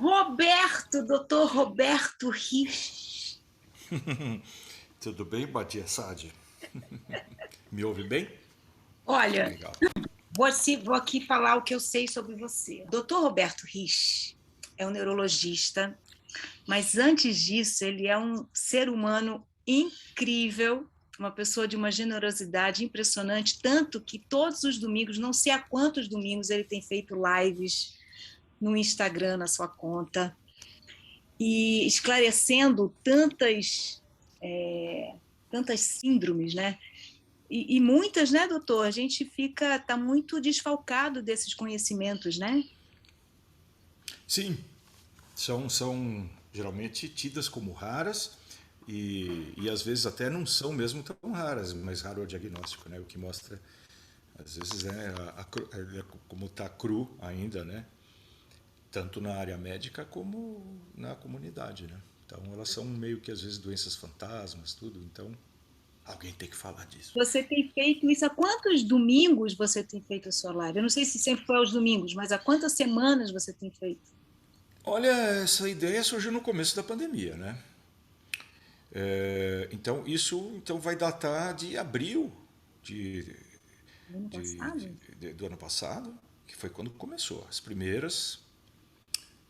Roberto, doutor Roberto Rich. Tudo bem, Badia Sade? Me ouve bem? Olha, Legal. vou aqui falar o que eu sei sobre você. Doutor Roberto Rich é um neurologista, mas antes disso, ele é um ser humano incrível, uma pessoa de uma generosidade impressionante, tanto que todos os domingos, não sei há quantos domingos, ele tem feito lives no Instagram, na sua conta, e esclarecendo tantas síndromes, né? E muitas, né, doutor? A gente tá muito desfalcado desses conhecimentos, né? Sim, são geralmente tidas como raras e às vezes até não são mesmo tão raras, mas raro é o diagnóstico, né? O que mostra, às vezes, como está cru ainda, né? Tanto na área médica como na comunidade, né? Então elas são meio que às vezes doenças fantasmas, tudo. Então alguém tem que falar disso. Você tem feito isso há quantos domingos você tem feito a sua live? Eu não sei se sempre foi aos domingos, mas há quantas semanas você tem feito? Olha, essa ideia surgiu no começo da pandemia, né? Então isso então vai datar de abril de, No ano passado? do ano passado, que foi quando começou. As primeiras,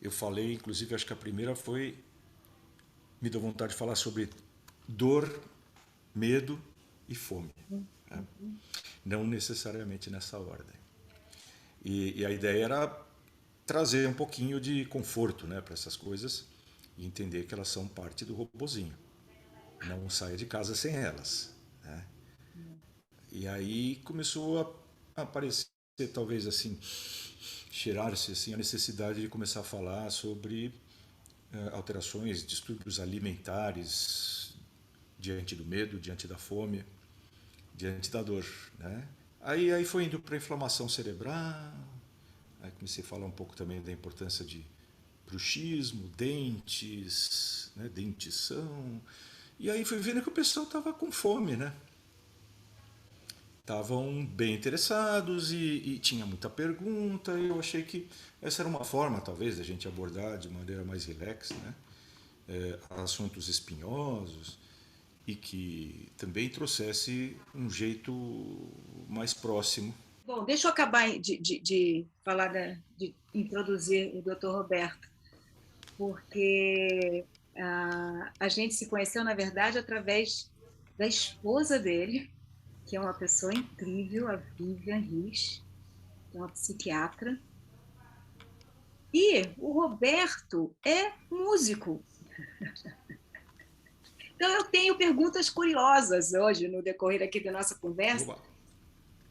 eu falei, inclusive, acho que a primeira foi, me deu vontade de falar sobre dor, medo e fome. Né? Não necessariamente nessa ordem. E a ideia era trazer um pouquinho de conforto, né, para essas coisas e entender que elas são parte do robozinho. Não saia de casa sem elas. Né? E aí começou a aparecer, talvez assim, cheirar-se assim, a necessidade de começar a falar sobre alterações, distúrbios alimentares diante do medo, diante da fome, diante da dor. Né? Aí foi indo para a inflamação cerebral, aí comecei a falar um pouco também da importância de bruxismo, dentes, né, dentição. E aí fui vendo que o pessoal estava com fome, né? Estavam bem interessados e tinha muita pergunta. E eu achei que essa era uma forma, talvez, da gente abordar de maneira mais relax, né? Assuntos espinhosos e que também trouxesse um jeito mais próximo. Bom, deixa eu acabar de falar, de introduzir o doutor Roberto, porque a gente se conheceu, na verdade, através da esposa dele, que é uma pessoa incrível, a Vivian Rich, que é uma psiquiatra. E o Roberto é músico. Então, eu tenho perguntas curiosas hoje, no decorrer aqui da nossa conversa, Oba.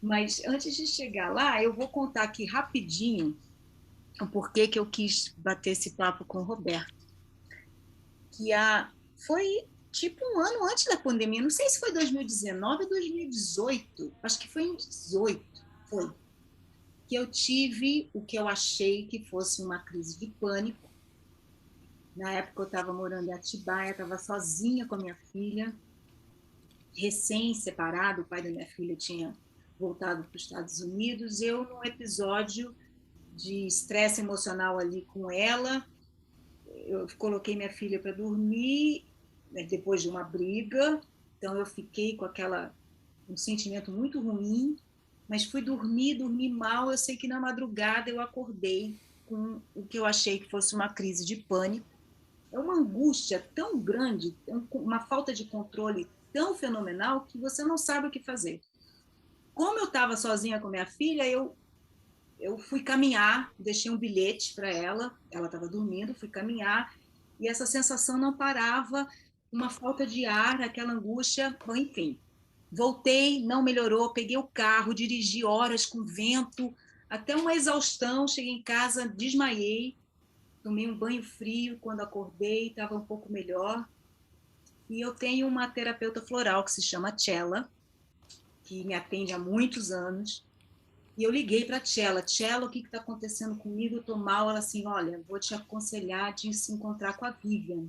mas antes de chegar lá, eu vou contar aqui rapidinho o porquê que eu quis bater esse papo com o Roberto. Que foi tipo um ano antes da pandemia, não sei se foi 2019 ou 2018, acho que foi em 18, foi, que eu tive o que eu achei que fosse uma crise de pânico. Na época eu estava morando em Atibaia, estava sozinha com a minha filha, recém-separado, o pai da minha filha tinha voltado para os Estados Unidos, eu num episódio de estresse emocional ali com ela, eu coloquei minha filha para dormir, né, depois de uma briga, então eu fiquei com um sentimento muito ruim, mas fui dormir mal, eu sei que na madrugada eu acordei com o que eu achei que fosse uma crise de pânico. É uma angústia tão grande, uma falta de controle tão fenomenal que você não sabe o que fazer. Como eu estava sozinha com minha filha, eu fui caminhar, deixei um bilhete para ela estava dormindo, fui caminhar, e essa sensação não parava, uma falta de ar, aquela angústia, bom, enfim. Voltei, não melhorou, peguei o carro, dirigi horas com vento, até uma exaustão, cheguei em casa, desmaiei, tomei um banho frio quando acordei, estava um pouco melhor. E eu tenho uma terapeuta floral que se chama Tchela, que me atende há muitos anos. E eu liguei para a Tchela, Tchela, o que está acontecendo comigo? Eu estou mal. Ela assim, olha, vou te aconselhar de se encontrar com a Vivian.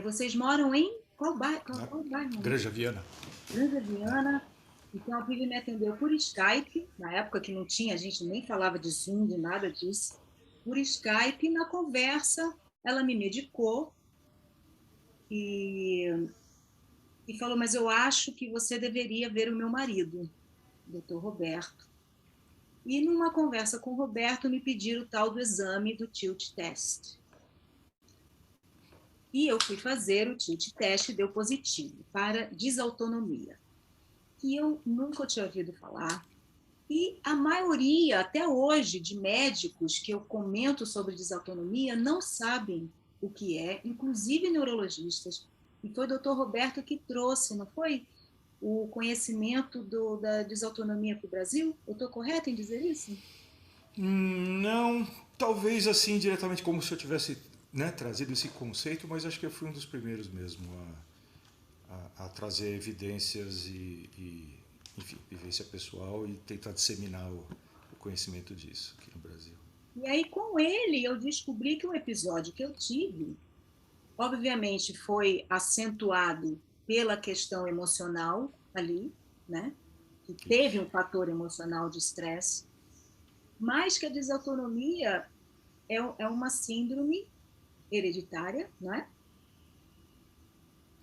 Vocês moram em qual bairro? Né? Qual bairro? Granja Viana. Granja Viana. Então a Vivian me atendeu por Skype, na época que não tinha, a gente nem falava de Zoom, de nada disso. por Skype. Na conversa, ela me medicou e, e falou: mas eu acho que você deveria ver o meu marido, Dr. Roberto. E numa conversa com o Roberto, me pediram o tal do exame do tilt test. E eu fui fazer o tilt test e deu positivo para desautonomia, que eu nunca tinha ouvido falar. E a maioria, até hoje, de médicos que eu comento sobre desautonomia não sabem o que é, inclusive neurologistas. E foi o doutor Roberto que trouxe, não foi? O conhecimento da desautonomia para o Brasil? Eu estou correta em dizer isso? Não, talvez assim diretamente como se eu tivesse, né, trazido esse conceito, mas acho que eu fui um dos primeiros mesmo a trazer evidências enfim, vivência pessoal e tentar disseminar o conhecimento disso aqui no Brasil. E aí, com ele, eu descobri que o episódio que eu tive, obviamente, foi acentuado pela questão emocional ali, né? Que teve um fator emocional de estresse, mas que a desautonomia é uma síndrome hereditária, não é?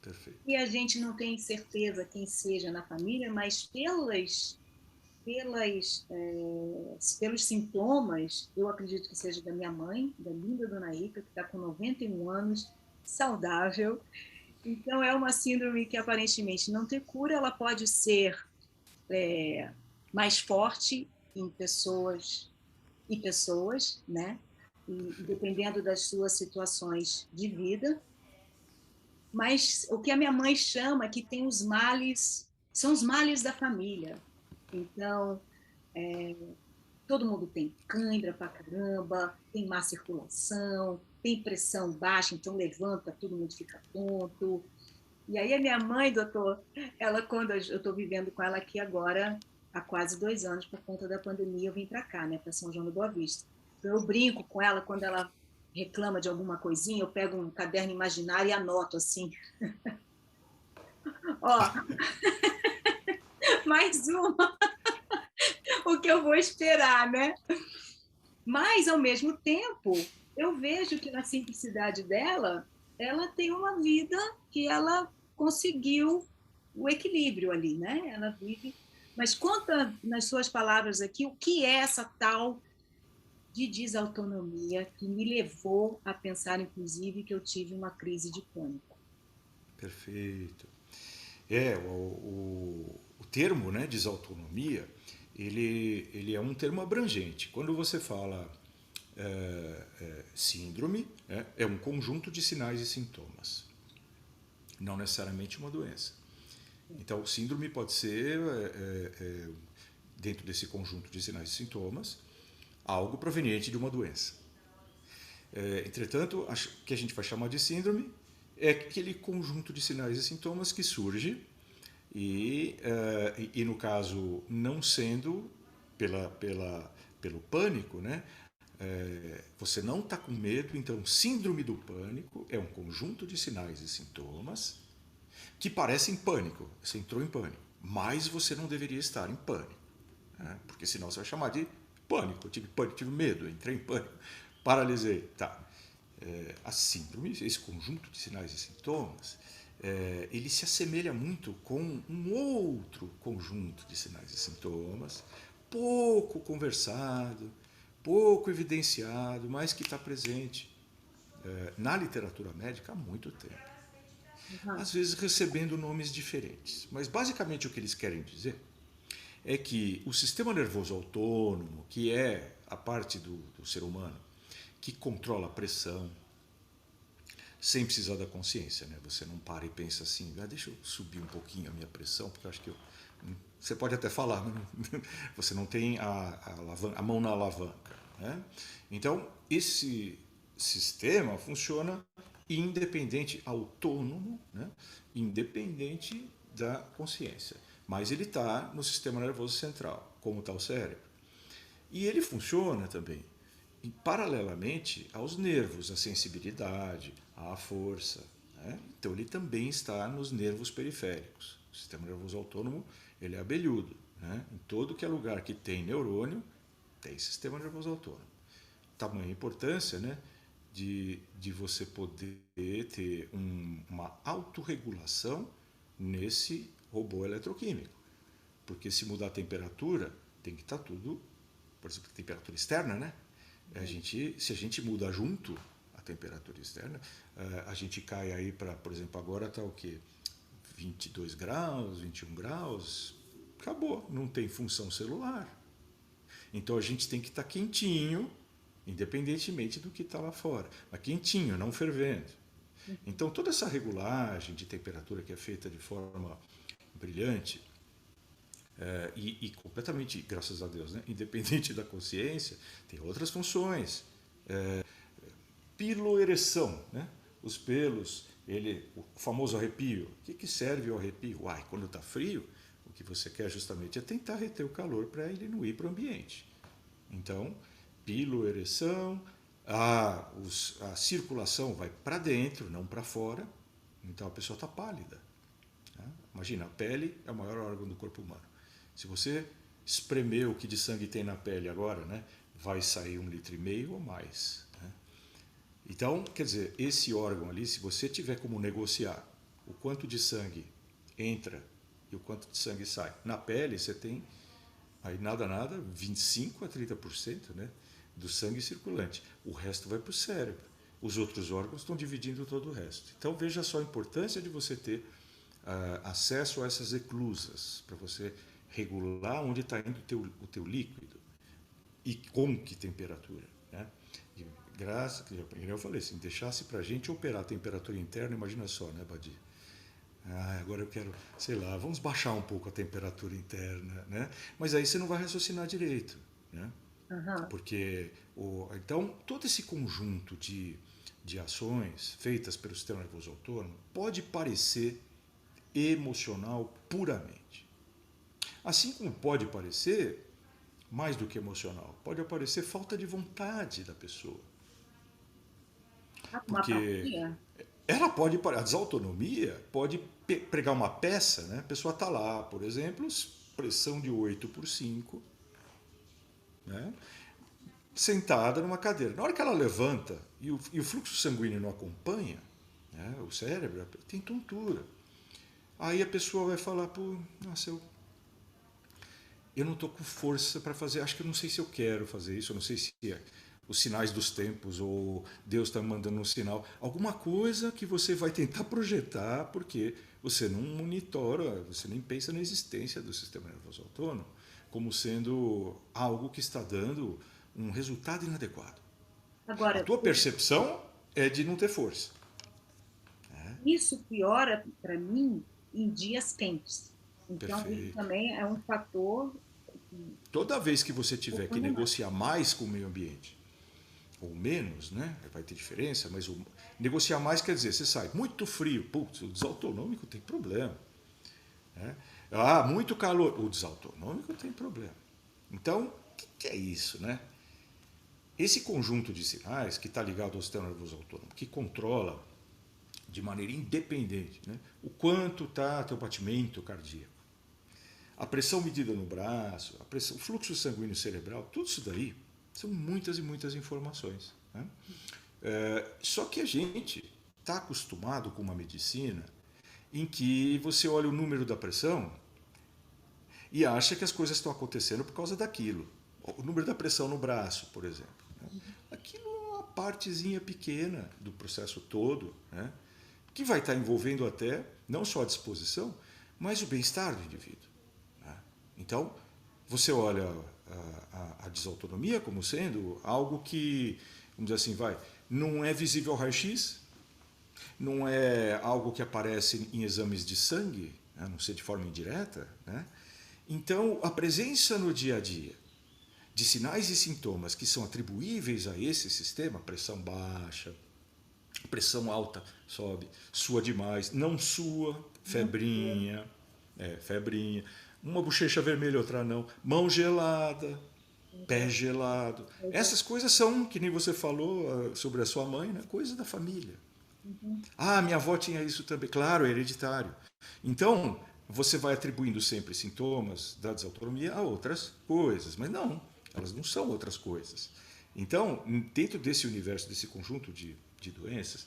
Perfeito. E a gente não tem certeza quem seja na família, mas pelos sintomas, eu acredito que seja da minha mãe, da linda Dona Ica, que está com 91 anos, saudável. Então, é uma síndrome que aparentemente não tem cura, ela pode ser mais forte em pessoas e pessoas, né? E Perfeito. dependendo das suas situações de vida. Mas o que a minha mãe chama que tem os males, são os males da família. Então, todo mundo tem cãibra pra caramba, tem má circulação, tem pressão baixa, então levanta, todo mundo fica tonto. E aí a minha mãe, doutor, ela quando eu estou vivendo com ela aqui agora há quase 2 anos por conta da pandemia, eu vim para cá, né, para São João do Boa Vista. Então, eu brinco com ela quando ela reclama de alguma coisinha, eu pego um caderno imaginário e anoto assim, ó, mais uma, o que eu vou esperar, né? Mas ao mesmo tempo, eu vejo que na simplicidade dela, ela tem uma vida que ela conseguiu o equilíbrio ali, né? Ela vive. Mas conta nas suas palavras aqui o que é essa tal de desautonomia que me levou a pensar, inclusive, que eu tive uma crise de pânico. Perfeito. O termo, né, desautonomia, ele é um termo abrangente. Quando você fala síndrome, é um conjunto de sinais e sintomas, não necessariamente uma doença. Então, síndrome pode ser, dentro desse conjunto de sinais e sintomas, algo proveniente de uma doença. Entretanto, o que a gente vai chamar de síndrome é aquele conjunto de sinais e sintomas que surge e no caso, não sendo pelo pânico, né? Você não está com medo, então síndrome do pânico é um conjunto de sinais e sintomas que parecem pânico. Você entrou em pânico, mas você não deveria estar em pânico, né? Porque senão você vai chamar de pânico. Eu tive pânico, tive medo, entrei em pânico, paralisei. Tá. A síndrome, esse conjunto de sinais e sintomas, ele se assemelha muito com um outro conjunto de sinais e sintomas, pouco conversado, pouco evidenciado, mas que está presente na literatura médica há muito tempo. Uhum. Às vezes recebendo nomes diferentes. Mas basicamente o que eles querem dizer é que o sistema nervoso autônomo, que é a parte do ser humano que controla a pressão, sem precisar da consciência, né? Você não para e pensa assim, deixa eu subir um pouquinho a minha pressão, porque eu acho que você pode até falar, mas você não tem a mão na alavanca, né? Então, esse sistema funciona independente, autônomo, né? Independente da consciência. Mas ele está no sistema nervoso central, como está o cérebro. E ele funciona também paralelamente aos nervos, à sensibilidade, à força, né? Então ele também está nos nervos periféricos. O sistema nervoso autônomo ele é abelhudo, né? Em todo que é lugar que tem neurônio, tem sistema nervoso autônomo. tamanha importância, né, de você poder ter uma autorregulação nesse robô eletroquímico. Porque se mudar a temperatura, tem que estar tudo, por exemplo, a temperatura externa, né? Se a gente muda junto a temperatura externa, a gente cai aí para, por exemplo, agora está o quê? 22 graus, 21 graus, acabou, não tem função celular. Então a gente tem que estar quentinho, independentemente do que está lá fora. Mas quentinho, não fervendo. Então toda essa regulagem de temperatura que é feita de forma brilhante, e completamente, graças a Deus, né, independente da consciência, tem outras funções. Piloereção, né? Os pelos, o famoso arrepio. O que serve o arrepio? Uai, quando está frio, o que você quer justamente é tentar reter o calor para ele não ir para o ambiente. Então, piloereção, a circulação vai para dentro, não para fora. Então a pessoa está pálida. Né? Imagina, a pele é o maior órgão do corpo humano. Se você espremer o que de sangue tem na pele agora, né, vai sair 1,5 litro ou mais. Né? Então, quer dizer, esse órgão ali, se você tiver como negociar o quanto de sangue entra e o quanto de sangue sai na pele, você tem aí nada, 25 a 30%, né, do sangue circulante. O resto vai para o cérebro. Os outros órgãos estão dividindo todo o resto. Então veja só a importância de você ter acesso a essas eclusas, para você regular onde está indo o teu líquido e com que temperatura. Né? E graças, eu falei, se deixasse para a gente operar a temperatura interna, imagina só, né, Badi? Agora eu quero, sei lá, vamos baixar um pouco a temperatura interna, né? Mas aí você não vai raciocinar direito, né? Porque, então, todo esse conjunto de ações feitas pelo sistema nervoso autônomo pode parecer emocional puramente. Assim como pode parecer, mais do que emocional, pode aparecer falta de vontade da pessoa. Porque ela pode, a desautonomia pode pregar uma peça, né? A pessoa está lá, por exemplo, pressão de 8/5, né? Sentada numa cadeira. Na hora que ela levanta e o fluxo sanguíneo não acompanha, né, o cérebro, tem tontura. Aí a pessoa vai falar, pô, nossa, eu não estou com força para fazer, acho que eu não sei se eu quero fazer isso, eu não sei se é os sinais dos tempos ou Deus está mandando um sinal, alguma coisa que você vai tentar projetar porque você não monitora, você nem pensa na existência do sistema nervoso autônomo como sendo algo que está dando um resultado inadequado. Agora, a tua percepção é de não ter força. Isso piora para mim em dias quentes. Então, Perfeito. isso também é um fator. Toda vez que você tiver que negociar mais com o meio ambiente, ou menos, né? Vai ter diferença, mas negociar mais quer dizer, você sai muito frio, putz, o desautonômico tem problema. Né? Muito calor, o desautonômico tem problema. Então, o que é isso, né? Esse conjunto de sinais que está ligado ao sistema nervoso autônomo, que controla de maneira independente, né, o quanto está teu batimento cardíaco, a pressão medida no braço, o fluxo sanguíneo cerebral, tudo isso daí são muitas e muitas informações. Né? Só que a gente está acostumado com uma medicina em que você olha o número da pressão e acha que as coisas estão acontecendo por causa daquilo. O número da pressão no braço, por exemplo. Né? Aquilo é uma partezinha pequena do processo todo, né? Que vai estar envolvendo até não só a disposição, mas o bem-estar do indivíduo. Né? Então, você olha a desautonomia como sendo algo que, vamos dizer assim, não é visível ao raio-x, não é algo que aparece em exames de sangue, né? A não ser de forma indireta. Né? Então, a presença no dia a dia de sinais e sintomas que são atribuíveis a esse sistema, pressão baixa, pressão alta, sobe, sua demais, não sua, febrinha, febrinha, uma bochecha vermelha, outra não, mão gelada, pé gelado. Essas coisas são, que nem você falou sobre a sua mãe, né? Coisa da família. Minha avó tinha isso também, claro, é hereditário. Então, você vai atribuindo sempre sintomas da desautonomia a outras coisas, mas não, elas não são outras coisas. Então, dentro desse universo, desse conjunto de doenças,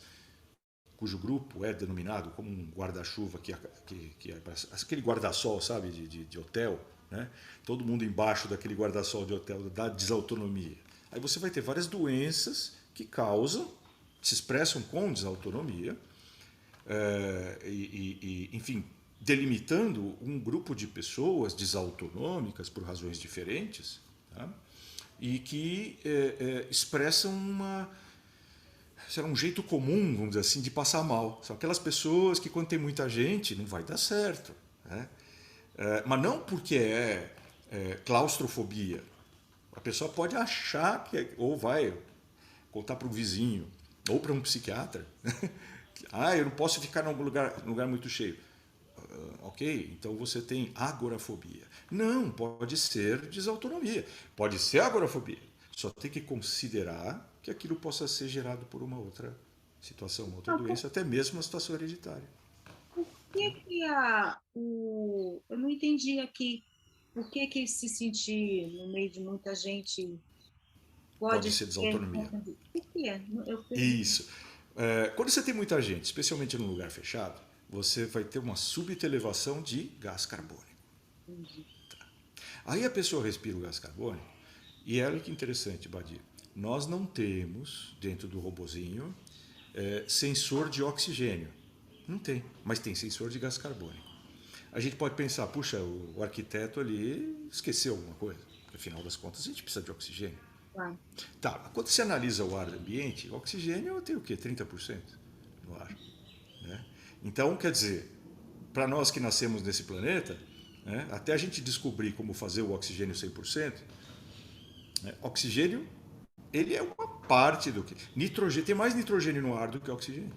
cujo grupo é denominado como um guarda-chuva, que é aquele guarda-sol, sabe, de hotel, né? Todo mundo embaixo daquele guarda-sol de hotel dá desautonomia. Aí você vai ter várias doenças que causam, se expressam com desautonomia, enfim, delimitando um grupo de pessoas desautonômicas por razões diferentes, tá? E que expressam será um jeito comum, vamos dizer assim, de passar mal. São aquelas pessoas que, quando tem muita gente, não vai dar certo, né? Mas não porque é claustrofobia. A pessoa pode achar que ou vai contar para um vizinho ou para um psiquiatra. Eu não posso ficar num lugar muito cheio. Ok, então você tem agorafobia. Não, pode ser desautonomia. Pode ser agorafobia. Só tem que considerar que aquilo possa ser gerado por uma outra situação, uma outra Não, doença, até mesmo uma situação hereditária. por que eu não entendi aqui, por que se sentir no meio de muita gente Pode pode ser ser desautonomia. confundido? Por quê? Eu perdi. Isso. Quando você tem muita gente, especialmente num lugar fechado, você vai ter uma súbita elevação de gás carbônico. Entendi. Aí a pessoa respira o gás carbônico e olha que interessante, Badir. Nós não temos, dentro do robozinho, sensor de oxigênio. Não tem, mas tem sensor de gás carbônico. A gente pode pensar, puxa, o arquiteto ali esqueceu alguma coisa. Afinal das contas, a gente precisa de oxigênio. Claro. Tá, quando você analisa o ar ambiente, o oxigênio tem o quê? 30% no ar. Né? Então, quer dizer, para nós que nascemos nesse planeta, né, até a gente descobrir como fazer o oxigênio 100%, né, oxigênio ele é uma parte do que... Nitrogênio, tem mais nitrogênio no ar do que oxigênio.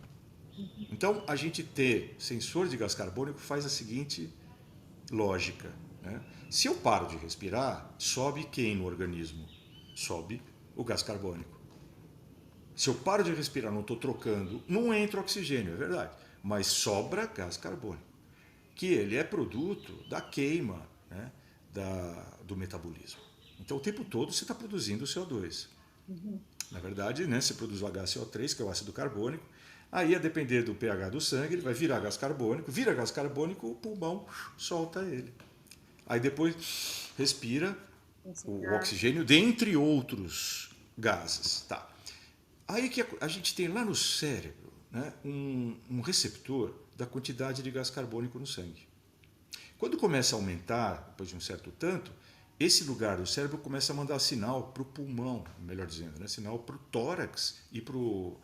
Então, a gente ter sensor de gás carbônico faz a seguinte lógica. Né? Se eu paro de respirar, sobe quem no organismo? Sobe o gás carbônico. Se eu paro de respirar, não estou trocando, não entra oxigênio, é verdade, mas sobra gás carbônico, que ele é produto da queima, né, do metabolismo. Então, o tempo todo você está produzindo CO2. Na verdade, né, você produz o HCO3, que é o ácido carbônico, aí, a depender do pH do sangue, ele vai virar gás carbônico, vira gás carbônico, o pulmão solta ele. Aí depois respira o oxigênio, dentre outros gases. Tá. Aí que a gente tem lá no cérebro, né, um receptor da quantidade de gás carbônico no sangue. Quando começa a aumentar, depois de um certo tanto, esse lugar do cérebro começa a mandar sinal para o pulmão, melhor dizendo, né, sinal para o tórax e para o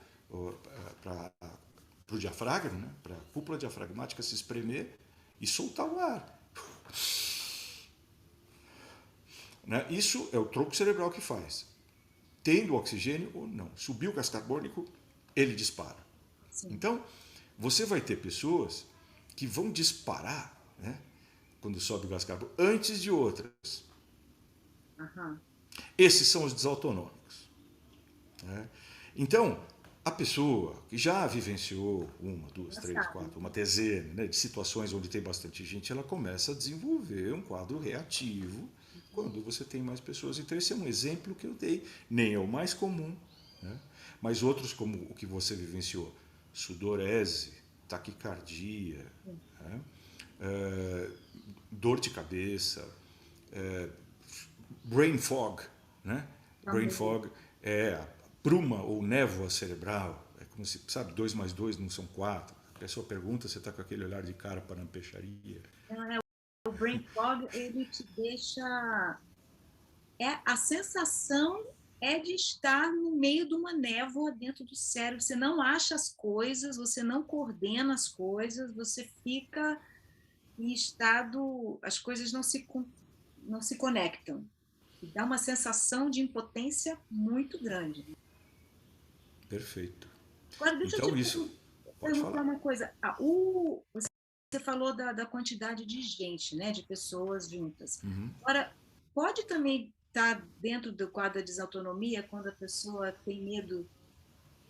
diafragma, né, para a cúpula diafragmática se espremer e soltar o ar. Né? Isso é o tronco cerebral que faz. Tendo oxigênio ou não. Subiu o gás carbônico, ele dispara. Sim. Então, você vai ter pessoas que vão disparar, né, quando sobe o gás carbônico, antes de outras. Aham. Esses são os desautonômicos. Né? Então, a pessoa que já vivenciou uma, duas, Já três, sabe. quatro, uma dezena, né, de situações onde tem bastante gente, ela começa a desenvolver um quadro reativo quando você tem mais pessoas. Então, esse é um exemplo que eu dei. Nem é o mais comum, né? Mas outros, como o que você vivenciou, sudorese, taquicardia, né? Dor de cabeça, brain fog, né? Brain Também. fog é a bruma ou névoa cerebral. É como se, sabe, 2 mais 2 não são 4. A pessoa pergunta, você está com aquele olhar de cara para a peixaria. O brain fog, ele te deixa... a sensação é de estar no meio de uma névoa dentro do cérebro. Você não acha as coisas, você não coordena as coisas, você fica em estado... As coisas não se conectam. E dá uma sensação de impotência muito grande. Perfeito. Agora, deixa eu te Então, isso, pode perguntar falar. uma coisa. Você falou da quantidade de gente, né, de pessoas juntas. Agora, pode também estar dentro do quadro da desautonomia quando a pessoa tem medo,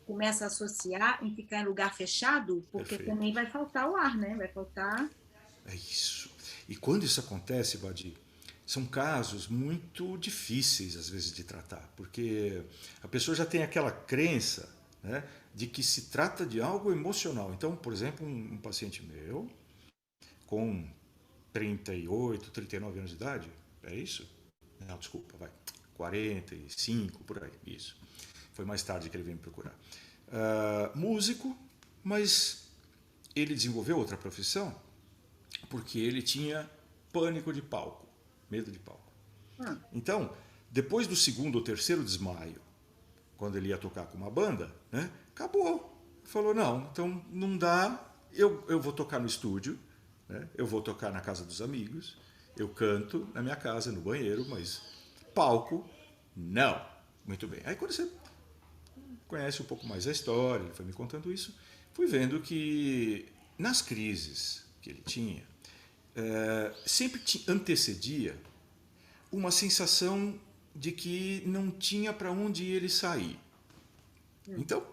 começa a associar em ficar em lugar fechado, porque Perfeito. também vai faltar o ar, né? Vai faltar. É isso. E quando isso acontece, Badi, são casos muito difíceis, às vezes, de tratar, porque a pessoa já tem aquela crença, né, de que se trata de algo emocional. Então, por exemplo, um paciente meu, com 38, 39 anos de idade, é isso? Não, desculpa, vai, 45, por aí, isso. Foi mais tarde que ele veio me procurar. Músico, mas ele desenvolveu outra profissão porque ele tinha pânico de palco, medo de palco. Então, depois do segundo ou terceiro desmaio, quando ele ia tocar com uma banda, né, acabou. Falou, não, então não dá, eu vou tocar no estúdio, né, eu vou tocar na casa dos amigos, eu canto na minha casa, no banheiro, mas palco, não. Muito bem. Aí quando você conhece um pouco mais a história, ele foi me contando isso, fui vendo que nas crises que ele tinha, sempre antecedia uma sensação de que não tinha para onde ele sair. Então,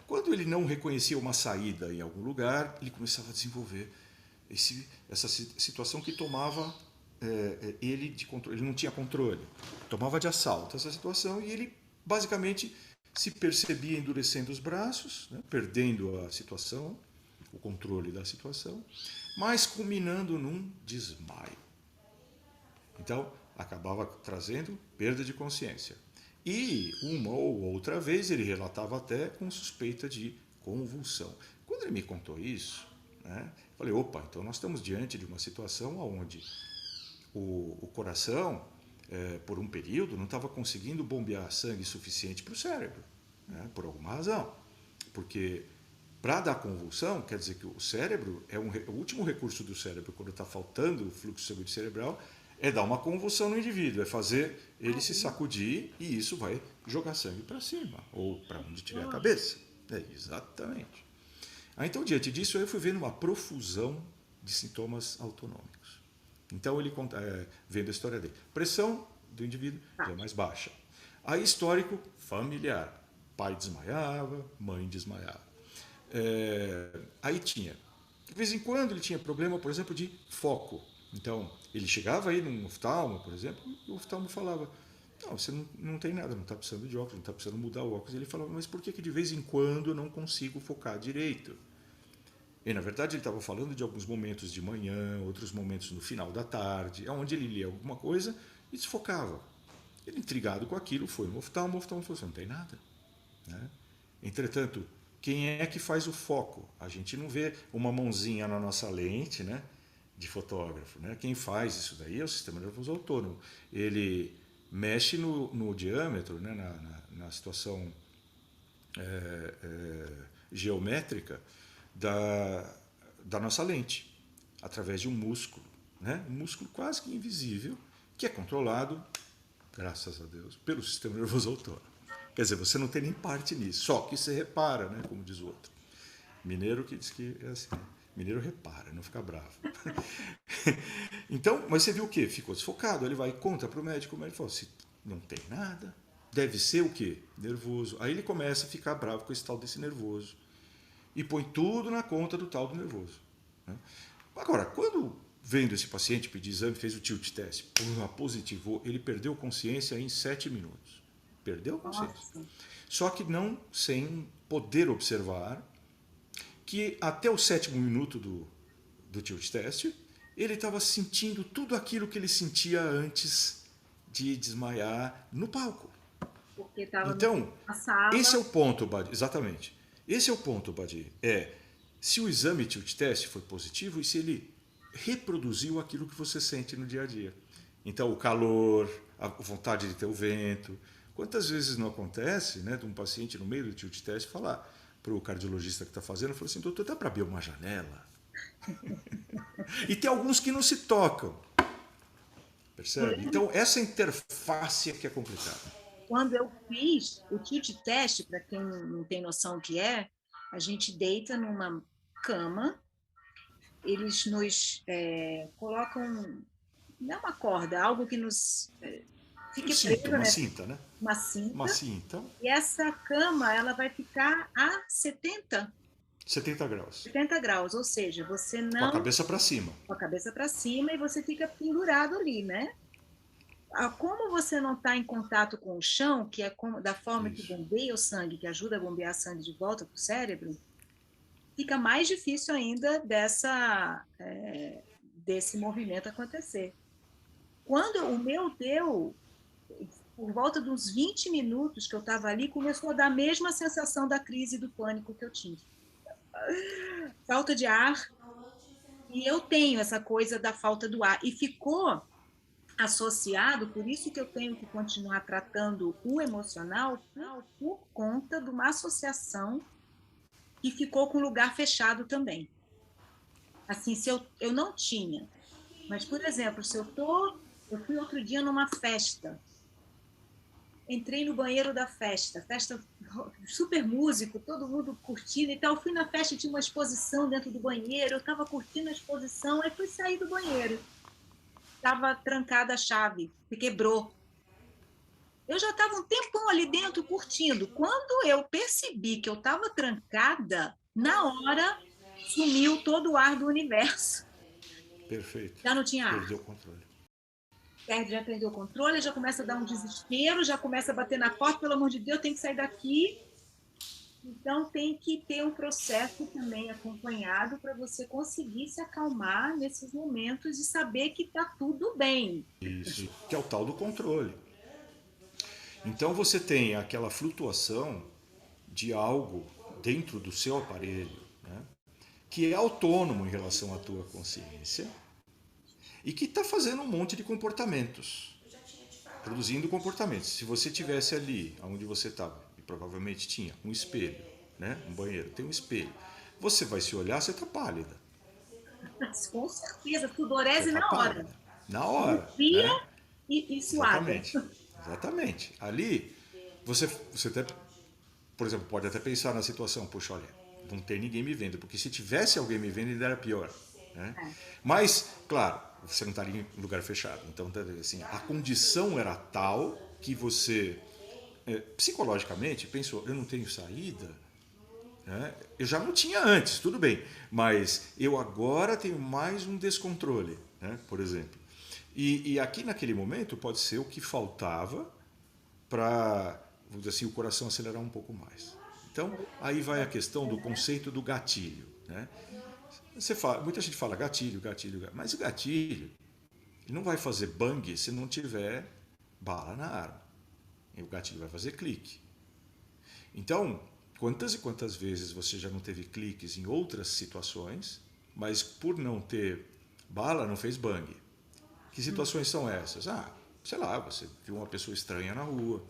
quando ele não reconhecia uma saída em algum lugar, ele começava a desenvolver essa situação que tomava ele de controle. Ele não tinha controle, tomava de assalto essa situação e ele basicamente se percebia endurecendo os braços, né, perdendo a situação, o controle da situação, mas culminando num desmaio. Então, acabava trazendo perda de consciência. E uma ou outra vez ele relatava até com suspeita de convulsão. Quando ele me contou isso, né, falei, opa, então nós estamos diante de uma situação onde o coração, por um período, não estava conseguindo bombear sangue suficiente para o cérebro, né, por alguma razão. Porque para dar convulsão, quer dizer que o cérebro o último recurso do cérebro, quando está faltando o fluxo sanguíneo cerebral, é dar uma convulsão no indivíduo, é fazer ele se sacudir e isso vai jogar sangue para cima, ou para onde tiver a cabeça. Exatamente. Então, diante disso, eu fui vendo uma profusão de sintomas autonômicos. Então, ele vendo a história dele. Pressão do indivíduo já é mais baixa. Aí, histórico familiar. Pai desmaiava, mãe desmaiava. Aí tinha, de vez em quando ele tinha problema, por exemplo, de foco. Então, ele chegava aí num oftalmo, por exemplo, e o oftalmo falava, não, você não tem nada, não está precisando de óculos, não está precisando mudar o óculos. Ele falava, mas por que de vez em quando eu não consigo focar direito? E, na verdade, ele estava falando de alguns momentos de manhã, outros momentos no final da tarde, onde ele lia alguma coisa e desfocava. Ele, intrigado com aquilo, foi no oftalmo, o oftalmo falou, você não tem nada. Né? Entretanto, quem é que faz o foco? A gente não vê uma mãozinha na nossa lente, né, de fotógrafo. Né? Quem faz isso daí é o sistema nervoso autônomo. Ele mexe no diâmetro, né, na situação geométrica da nossa lente, através de um músculo. Né? Um músculo quase que invisível, que é controlado, graças a Deus, pelo sistema nervoso autônomo. Quer dizer, você não tem nem parte nisso, só que você repara, né, como diz o outro. Mineiro que diz que é assim, mineiro repara, não fica bravo. Então, mas você viu o quê? Ficou desfocado, ele vai e conta para o médico fala, se não tem nada, deve ser o quê? Nervoso. Aí ele começa a ficar bravo com esse tal desse nervoso e põe tudo na conta do tal do nervoso. Né? Agora, quando vendo esse paciente pedir exame, fez o tilt test, positivou, ele perdeu consciência em 7 minutos. Perdeu a consciência. Só que não sem poder observar que até o 7º minuto do tilt test, ele estava sentindo tudo aquilo que ele sentia antes de desmaiar no palco. Porque estava então, na sala. Esse é o ponto, Badi. Exatamente. Esse é o ponto, Badi. Se o exame tilt test foi positivo e se ele reproduziu aquilo que você sente no dia a dia. Então, o calor, a vontade de ter o vento. Quantas vezes não acontece, né, de um paciente no meio do tilt test falar para o cardiologista que está fazendo, falou assim, doutor, dá para abrir uma janela? E tem alguns que não se tocam. Percebe? Então, essa interface é que é complicada. Quando eu fiz o tilt test, para quem não tem noção do que é, a gente deita numa cama, eles nos colocam, não é uma corda, algo que nos fique preso, uma cinta, né? Uma cinta. Uma cinta. E essa cama, ela vai ficar a 70 graus. 70 graus, ou seja, você não... Com a cabeça para cima. Com a cabeça para cima e você fica pendurado ali, né? Como você não está em contato com o chão, que é da forma que Isso. bombeia o sangue, que ajuda a bombear sangue de volta para o cérebro, fica mais difícil ainda desse movimento acontecer. Quando o meu deu, por volta dos 20 minutos que eu estava ali, começou a dar a mesma sensação da crise do pânico que eu tinha. Falta de ar, e eu tenho essa coisa da falta do ar. E ficou associado, por isso que eu tenho que continuar tratando o emocional por conta de uma associação que ficou com lugar fechado também. Assim, se eu não tinha, mas, por exemplo, eu fui outro dia numa festa, entrei no banheiro da festa super músico, todo mundo curtindo e tal, fui na festa, tinha uma exposição dentro do banheiro, eu estava curtindo a exposição, aí fui sair do banheiro, estava trancada a chave, se quebrou. Eu já estava um tempão ali dentro curtindo. Quando eu percebi que eu estava trancada, na hora sumiu todo o ar do universo. Perfeito. Já não tinha ar. Perdeu o controle. Já perdeu o controle, já começa a dar um desespero, já começa a bater na porta, pelo amor de Deus, tem que sair daqui. Então, tem que ter um processo também acompanhado para você conseguir se acalmar nesses momentos e saber que está tudo bem. Isso. Que é o tal do controle. Então você tem aquela flutuação de algo dentro do seu aparelho, né, que é autônomo em relação à tua consciência e que está fazendo um monte de comportamentos, produzindo comportamentos. Se você tivesse ali, onde você estava, e provavelmente tinha um espelho, né, um banheiro, tem um espelho, você vai se olhar, você está pálida. Com certeza, Você sudorese está na hora. pálida. Na hora, Fria né? e suada. Exatamente. Exatamente. Ali, você até, por exemplo, pode até pensar na situação, poxa, olha, não tem ninguém me vendo, porque se tivesse alguém me vendo, ainda era pior. Né? É. Mas, claro, você não estaria em lugar fechado. Então, assim, a condição era tal que você, psicologicamente, pensou, eu não tenho saída, né? Eu já não tinha antes, tudo bem, mas eu agora tenho mais um descontrole, né? Por exemplo. E aqui naquele momento pode ser o que faltava para, vamos dizer assim, o coração acelerar um pouco mais. Então, aí vai a questão do conceito do gatilho. Né? Muita gente fala gatilho, gatilho, gatilho, mas o gatilho ele não vai fazer bang se não tiver bala na arma. E o gatilho vai fazer clique. Então, quantas e quantas vezes você já não teve cliques em outras situações, mas por não ter bala não fez bang? Que situações são essas? Ah, sei lá, você viu uma pessoa estranha na rua,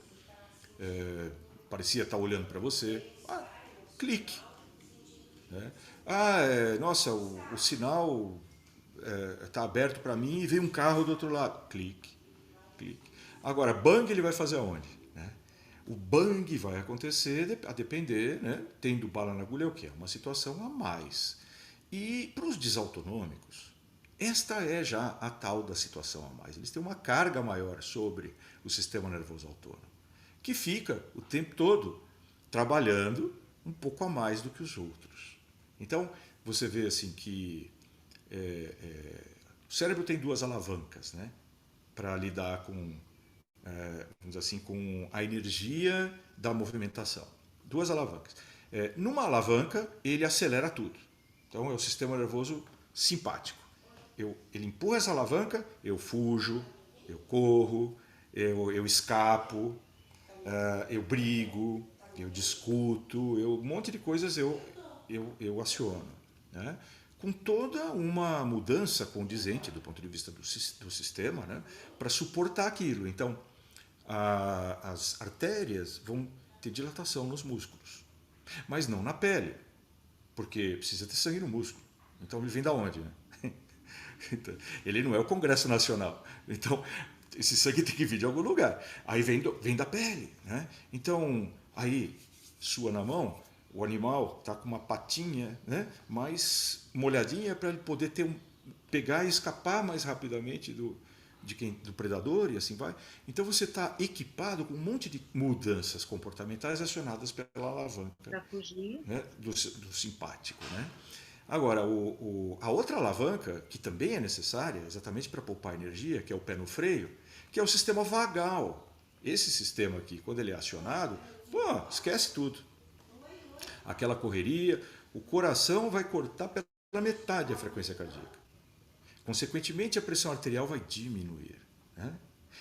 parecia estar olhando para você. Ah, clique. Né? Ah, nossa, o sinal está aberto para mim e veio um carro do outro lado. Clique, clique. Agora, bang ele vai fazer aonde? Né? O bang vai acontecer a depender, né? Tendo bala na agulha é o quê? Uma situação a mais. E para os desautonômicos, esta é já a tal da situação a mais. Eles têm uma carga maior sobre o sistema nervoso autônomo, que fica o tempo todo trabalhando um pouco a mais do que os outros. Então, você vê assim que o cérebro tem duas alavancas, né, para lidar com, vamos dizer assim, com a energia da movimentação. Duas alavancas. Numa alavanca, ele acelera tudo. Então, é o sistema nervoso simpático. Ele empurra essa alavanca, eu fujo, eu corro, eu escapo, eu brigo, eu discuto, um monte de coisas eu aciono. Né? Com toda uma mudança condizente do ponto de vista do sistema, né? Para suportar aquilo. Então, as artérias vão ter dilatação nos músculos, mas não na pele, porque precisa ter sangue no músculo. Então ele vem da onde? Né? Então, ele não é o Congresso Nacional. Então, esse sangue tem que vir de algum lugar. Aí vem da pele. Né? Então, aí, sua na mão, o animal está com uma patinha, né, mais molhadinha para ele poder pegar e escapar mais rapidamente do predador e assim vai. Então você está equipado com um monte de mudanças comportamentais acionadas pela alavanca, Para fugir. né, do simpático. Né? Agora, a outra alavanca, que também é necessária, exatamente para poupar energia, que é o pé no freio, que é o sistema vagal. Esse sistema aqui, quando ele é acionado, pô, esquece tudo. Aquela correria, o coração vai cortar pela metade a frequência cardíaca. Consequentemente, a pressão arterial vai diminuir, né?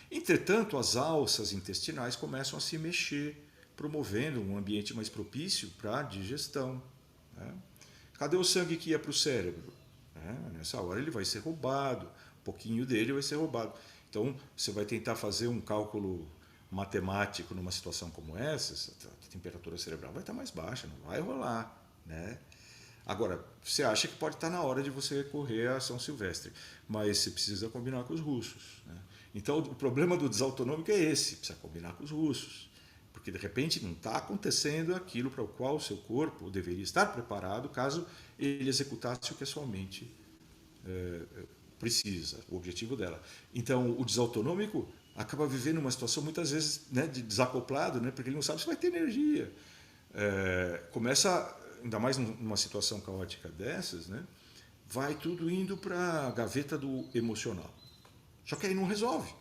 Entretanto, as alças intestinais começam a se mexer, promovendo um ambiente mais propício para a digestão, né? Cadê o sangue que ia para o cérebro? Nessa hora ele vai ser roubado, um pouquinho dele vai ser roubado. Então, você vai tentar fazer um cálculo matemático numa situação como essa, a temperatura cerebral vai estar mais baixa, não vai rolar, né? Agora, você acha que pode estar na hora de você correr a São Silvestre, mas você precisa combinar com os russos, né? Então, o problema do desautonômico é esse, precisa combinar com os russos, porque de repente não está acontecendo aquilo para o qual o seu corpo deveria estar preparado caso ele executasse o que a sua mente precisa, o objetivo dela. Então, o desautonômico acaba vivendo uma situação muitas vezes, né, de desacoplado, né, porque ele não sabe se vai ter energia. Começa, ainda mais numa situação caótica dessas, né, vai tudo indo para a gaveta do emocional. Só que aí não resolve.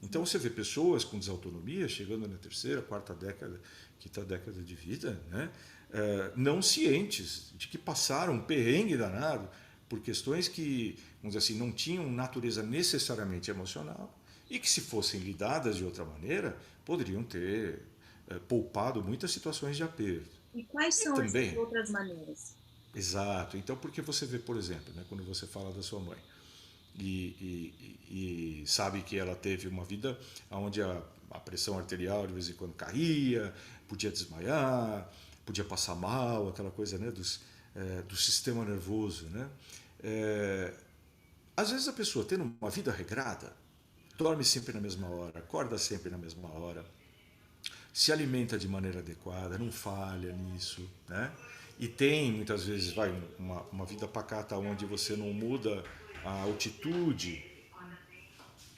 Então você vê pessoas com desautonomia chegando na terceira, quarta década, quinta década de vida, né, não cientes de que passaram um perrengue danado por questões que, vamos dizer assim, não tinham natureza necessariamente emocional e que, se fossem lidadas de outra maneira, poderiam ter poupado muitas situações de aperto. E quais E são essas também, outras maneiras? exato, então porque você vê, por exemplo, né, quando você fala da sua mãe e sabe que ela teve uma vida onde a pressão arterial de vez em quando caía, podia desmaiar, podia passar mal, aquela coisa, né, do sistema nervoso, né? Às vezes a pessoa tendo uma vida regrada, dorme sempre na mesma hora, acorda sempre na mesma hora, se alimenta de maneira adequada, não falha nisso, né? E tem muitas vezes uma vida pacata onde você não muda a altitude,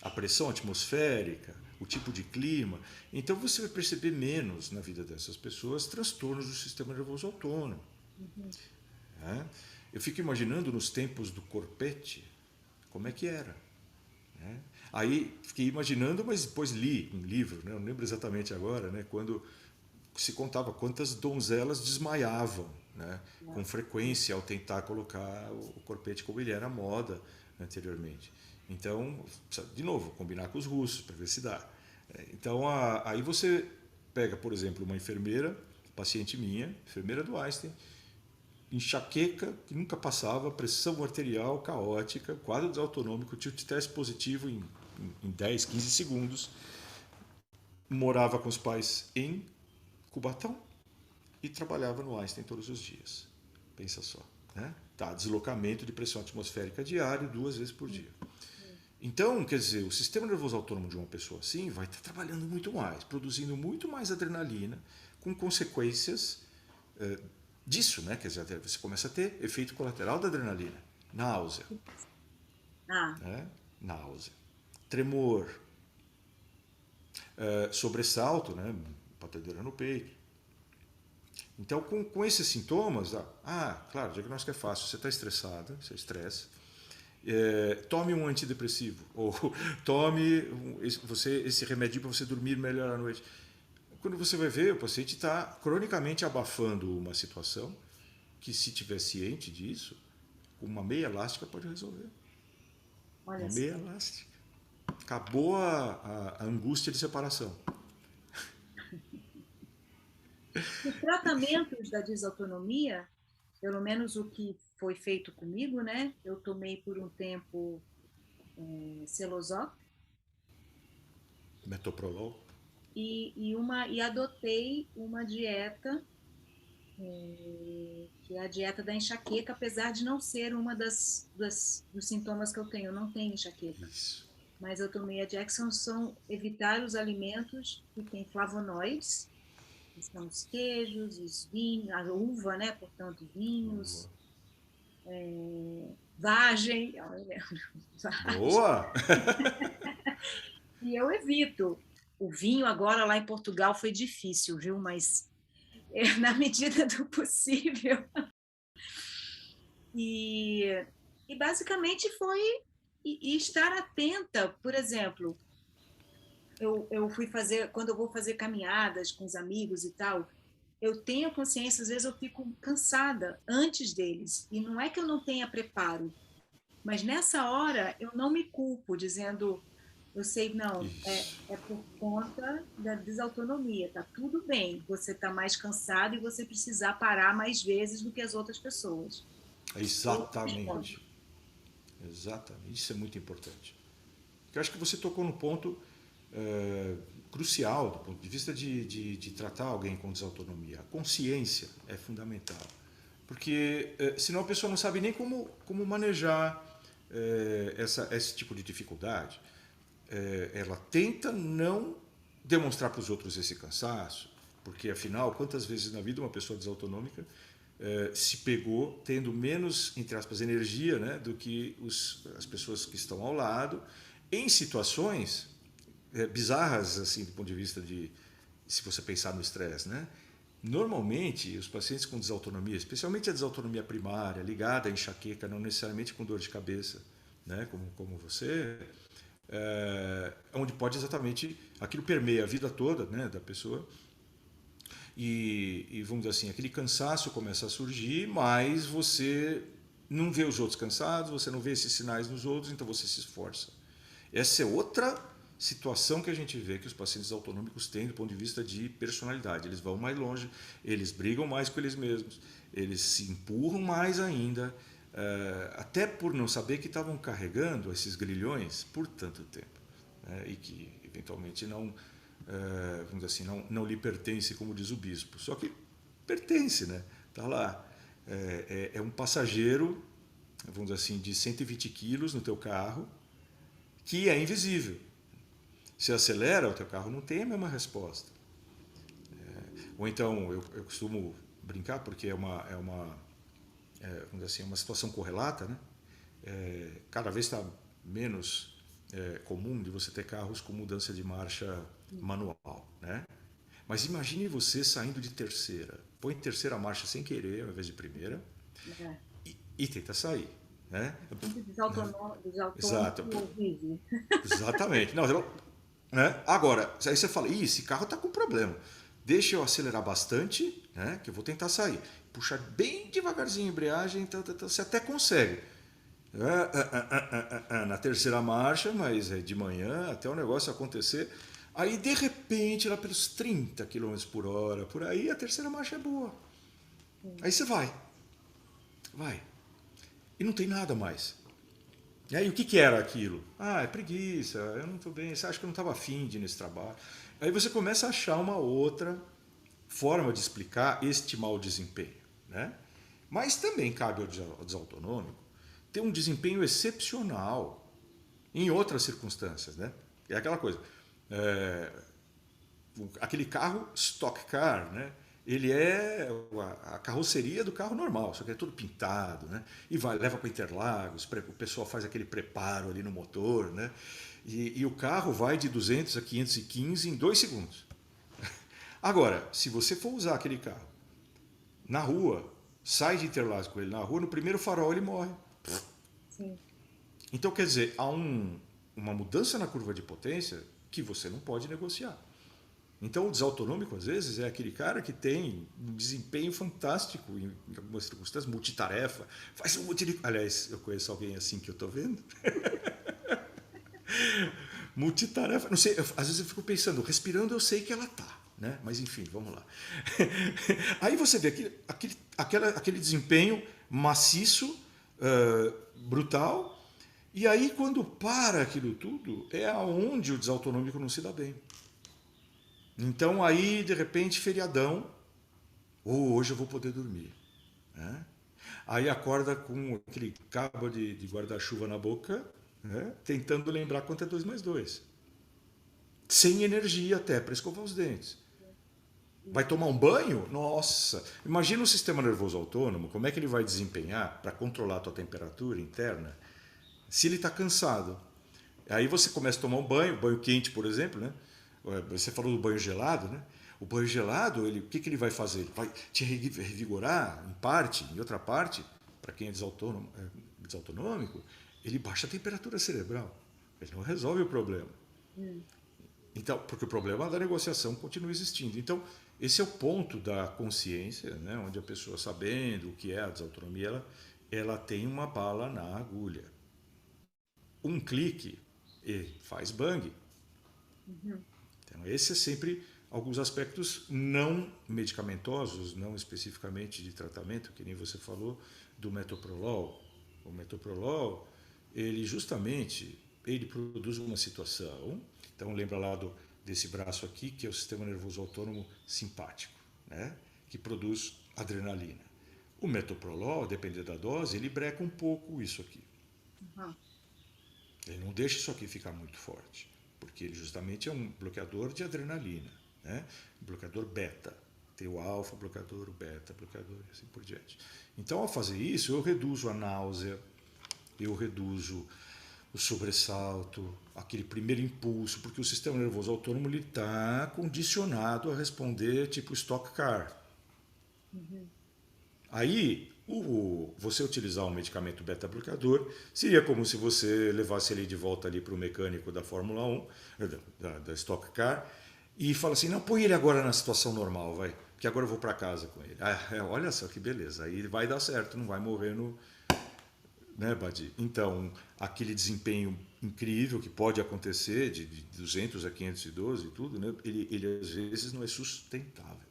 a pressão atmosférica, o tipo de clima. Então você vai perceber menos na vida dessas pessoas transtornos do sistema nervoso autônomo. Né? Eu fico imaginando nos tempos do corpete como é que era. Né? Aí fiquei imaginando, mas depois li um livro, né? Não lembro exatamente agora, né? Quando se contava quantas donzelas desmaiavam, né? Com frequência ao tentar colocar o corpete como ele era à moda anteriormente. Então, de novo, combinar com os russos para ver se dá. Então, aí você pega, por exemplo, uma enfermeira, paciente minha, enfermeira do Einstein, enxaqueca que nunca passava, pressão arterial caótica, quadro desautonômico, tilt teste positivo em 10, 15 segundos, morava com os pais em Cubatão e trabalhava no Einstein todos os dias. Pensa só, né? Tá, deslocamento de pressão atmosférica diário 2 vezes por dia. Então, quer dizer, o sistema nervoso autônomo de uma pessoa assim vai estar trabalhando muito mais, produzindo muito mais adrenalina, com consequências disso, né? Quer dizer, você começa a ter efeito colateral da adrenalina, náusea, né? Náusea, tremor, sobressalto, né? Batedeira no peito. Então, com esses sintomas, claro, o diagnóstico é fácil. Você está estressada, você estressa. Tome um antidepressivo ou tome esse remédio para você dormir melhor à noite. Quando você vai ver, o paciente está cronicamente abafando uma situação que, se tiver ciente disso, uma meia elástica pode resolver. Olha uma só. meia elástica. Acabou a angústia de separação. Os tratamentos da desautonomia, pelo menos o que foi feito comigo, né? Eu tomei por um tempo Selozop Metoprolol. e adotei uma dieta que é a dieta da enxaqueca, apesar de não ser uma dos sintomas que eu tenho. Eu não tenho enxaqueca. Isso. Mas eu tomei a dieta que são evitar os alimentos que têm flavonoides, que são os queijos, os vinhos, a uva, né? Portanto, vinhos, vagem. Boa! E eu evito. O vinho agora lá em Portugal foi difícil, viu? Mas na medida do possível. E basicamente foi estar atenta, por exemplo, eu fui fazer, quando eu vou fazer caminhadas com os amigos e tal, eu tenho a consciência, às vezes eu fico cansada antes deles, e não é que eu não tenha preparo, mas nessa hora eu não me culpo, dizendo, eu sei, não, Isso. é por conta da desautonomia, tá tudo bem, você tá mais cansado e você precisar parar mais vezes do que as outras pessoas. Eu respondo. Exatamente. Exatamente. Isso é muito importante. Eu acho que você tocou no ponto crucial do ponto de vista de tratar alguém com desautonomia. A consciência é fundamental. Porque senão a pessoa não sabe nem como manejar esse tipo de dificuldade. Ela tenta não demonstrar para os outros esse cansaço, porque afinal, quantas vezes na vida uma pessoa desautonômica se pegou tendo menos, entre aspas, energia, né, do que as pessoas que estão ao lado, em situações bizarras, assim, do ponto de vista de, se você pensar no estresse, né? Normalmente, os pacientes com desautonomia, especialmente a desautonomia primária, ligada à enxaqueca, não necessariamente com dor de cabeça, né, como você, onde pode exatamente, aquilo permeia a vida toda, né, da pessoa, e vamos dizer assim, aquele cansaço começa a surgir, mas você não vê os outros cansados, você não vê esses sinais nos outros, então você se esforça. Essa é outra situação que a gente vê que os pacientes autonômicos têm do ponto de vista de personalidade. Eles vão mais longe, eles brigam mais com eles mesmos, eles se empurram mais ainda, até por não saber que estavam carregando esses grilhões por tanto tempo, né, e que eventualmente não, vamos dizer assim, não lhe pertence, como diz o bispo. Só que pertence, né? Está lá. É um passageiro, vamos dizer assim, de 120 quilos no teu carro, que é invisível. Se acelera, o teu carro não tem a mesma resposta. Ou então, eu costumo brincar, porque vamos dizer assim, uma situação correlata, né? Cada vez está menos comum de você ter carros com mudança de marcha manual, né? Mas imagine você saindo de terceira. Põe terceira marcha sem querer, ao invés de primeira, É. e tenta sair, né? Muito Né? desautônomo Exato. vive. Exatamente. Não, né? Agora, aí você fala, ih, esse carro está com problema. Deixa eu acelerar bastante, né? Que eu vou tentar sair. Puxar bem devagarzinho a embreagem, você até consegue. Na terceira marcha, mas é de manhã até o negócio acontecer. Aí, de repente, lá pelos 30 km por hora, por aí, a terceira marcha é boa. Aí você vai. E não tem nada mais. E aí, o que era aquilo? Ah, é preguiça, eu não estou bem, você acha que eu não estava afim de ir nesse trabalho. Aí você começa a achar uma outra forma de explicar este mau desempenho, né? Mas também cabe ao desautônomico ter um desempenho excepcional em outras circunstâncias, né? É aquela coisa, aquele carro stock car, né? Ele é a carroceria do carro normal, só que é tudo pintado, né? E leva para Interlagos, o pessoal faz aquele preparo ali no motor, né? E o carro vai de 200 a 515 em 2 segundos. Agora, se você for usar aquele carro na rua, sai de Interlagos com ele na rua, no primeiro farol ele morre. Sim. Então, quer dizer, há uma mudança na curva de potência que você não pode negociar. Então, o desautonômico, às vezes, é aquele cara que tem um desempenho fantástico em algumas circunstâncias, multitarefa, faz um monte de... Aliás, eu conheço alguém assim que eu estou vendo. Multitarefa, não sei, às vezes eu fico pensando, respirando eu sei que ela tá, né? Mas enfim, vamos lá. Aí você vê aquele desempenho maciço, brutal, e aí quando para aquilo tudo, é aonde o desautonômico não se dá bem. Então aí, de repente, feriadão, hoje eu vou poder dormir, né? Aí acorda com aquele cabo de guarda-chuva na boca, né? Tentando lembrar quanto é 2 mais 2. Sem energia até para escovar os dentes. Vai tomar um banho? Nossa! Imagina o sistema nervoso autônomo, como é que ele vai desempenhar para controlar a tua temperatura interna se ele está cansado. Aí você começa a tomar um banho quente, por exemplo, né? Você falou do banho gelado, né? O banho gelado, o que ele vai fazer? Ele vai te revigorar em parte, em outra parte, para quem é desautonômico, ele baixa a temperatura cerebral. Ele não resolve o problema. Então, porque o problema da negociação continua existindo. Então, esse é o ponto da consciência, né, onde a pessoa, sabendo o que é a desautonomia, ela tem uma bala na agulha. Um clique e faz bang. Uhum. Então, esse é sempre alguns aspectos não medicamentosos, não especificamente de tratamento, que nem você falou, do metoprolol. O metoprolol, ele justamente, ele produz uma situação, então lembra lá desse braço aqui, que é o sistema nervoso autônomo simpático, né? Que produz adrenalina. O metoprolol, dependendo da dose, ele breca um pouco isso aqui. Uhum. Ele não deixa isso aqui ficar muito forte, porque ele justamente é um bloqueador de adrenalina, né? Bloqueador beta. Tem o alfa bloqueador, o beta bloqueador e assim por diante. Então, ao fazer isso, eu reduzo a náusea, eu reduzo o sobressalto, aquele primeiro impulso, porque o sistema nervoso autônomo está condicionado a responder tipo stock car. Uhum. Aí, você utilizar um medicamento beta-bloqueador seria como se você levasse ele de volta ali para o mecânico da Fórmula 1, da Stock Car, e fala assim, não, põe ele agora na situação normal, vai, que agora eu vou para casa com ele. Olha só que beleza, aí vai dar certo, não vai morrer no... Né, Badi? Então, aquele desempenho incrível que pode acontecer de 200 a 512 e tudo, né, ele às vezes não é sustentável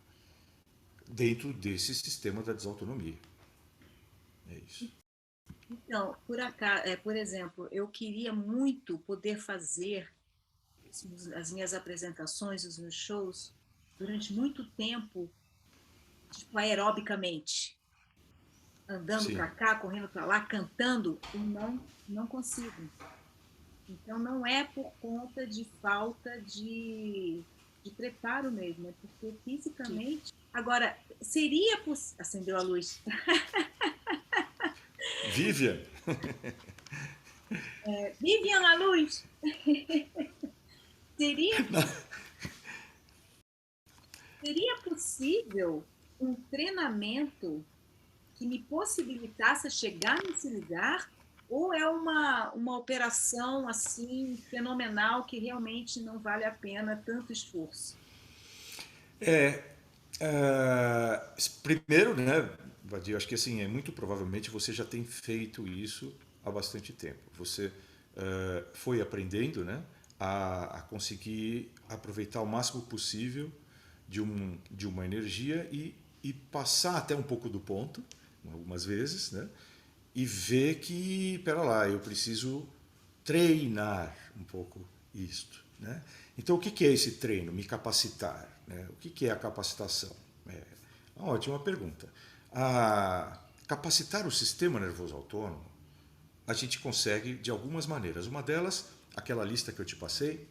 dentro desse sistema da desautonomia. É isso. Então, por exemplo, eu queria muito poder fazer as minhas apresentações, os meus shows, durante muito tempo, tipo, aerobicamente, andando para Sim. cá, correndo para lá, cantando, e não consigo. Então, não é por conta de falta de preparo mesmo, é porque fisicamente. Agora, seria possível. Acendeu a luz. Vivian, Vivian, a luz! Seria, seria possível um treinamento que me possibilitasse chegar nesse lugar? Ou é uma operação assim fenomenal que realmente não vale a pena tanto esforço? é, primeiro, né, Vadir, acho que assim, muito provavelmente você já tem feito isso há bastante tempo. Você foi aprendendo, né, a conseguir aproveitar o máximo possível de uma energia e passar até um pouco do ponto, algumas vezes, né, e ver que, pera lá, eu preciso treinar um pouco isto, né? Então, o que é esse treino? Me capacitar, né? O que é a capacitação? É uma ótima pergunta. Capacitar o sistema nervoso autônomo, a gente consegue de algumas maneiras. Uma delas, aquela lista que eu te passei,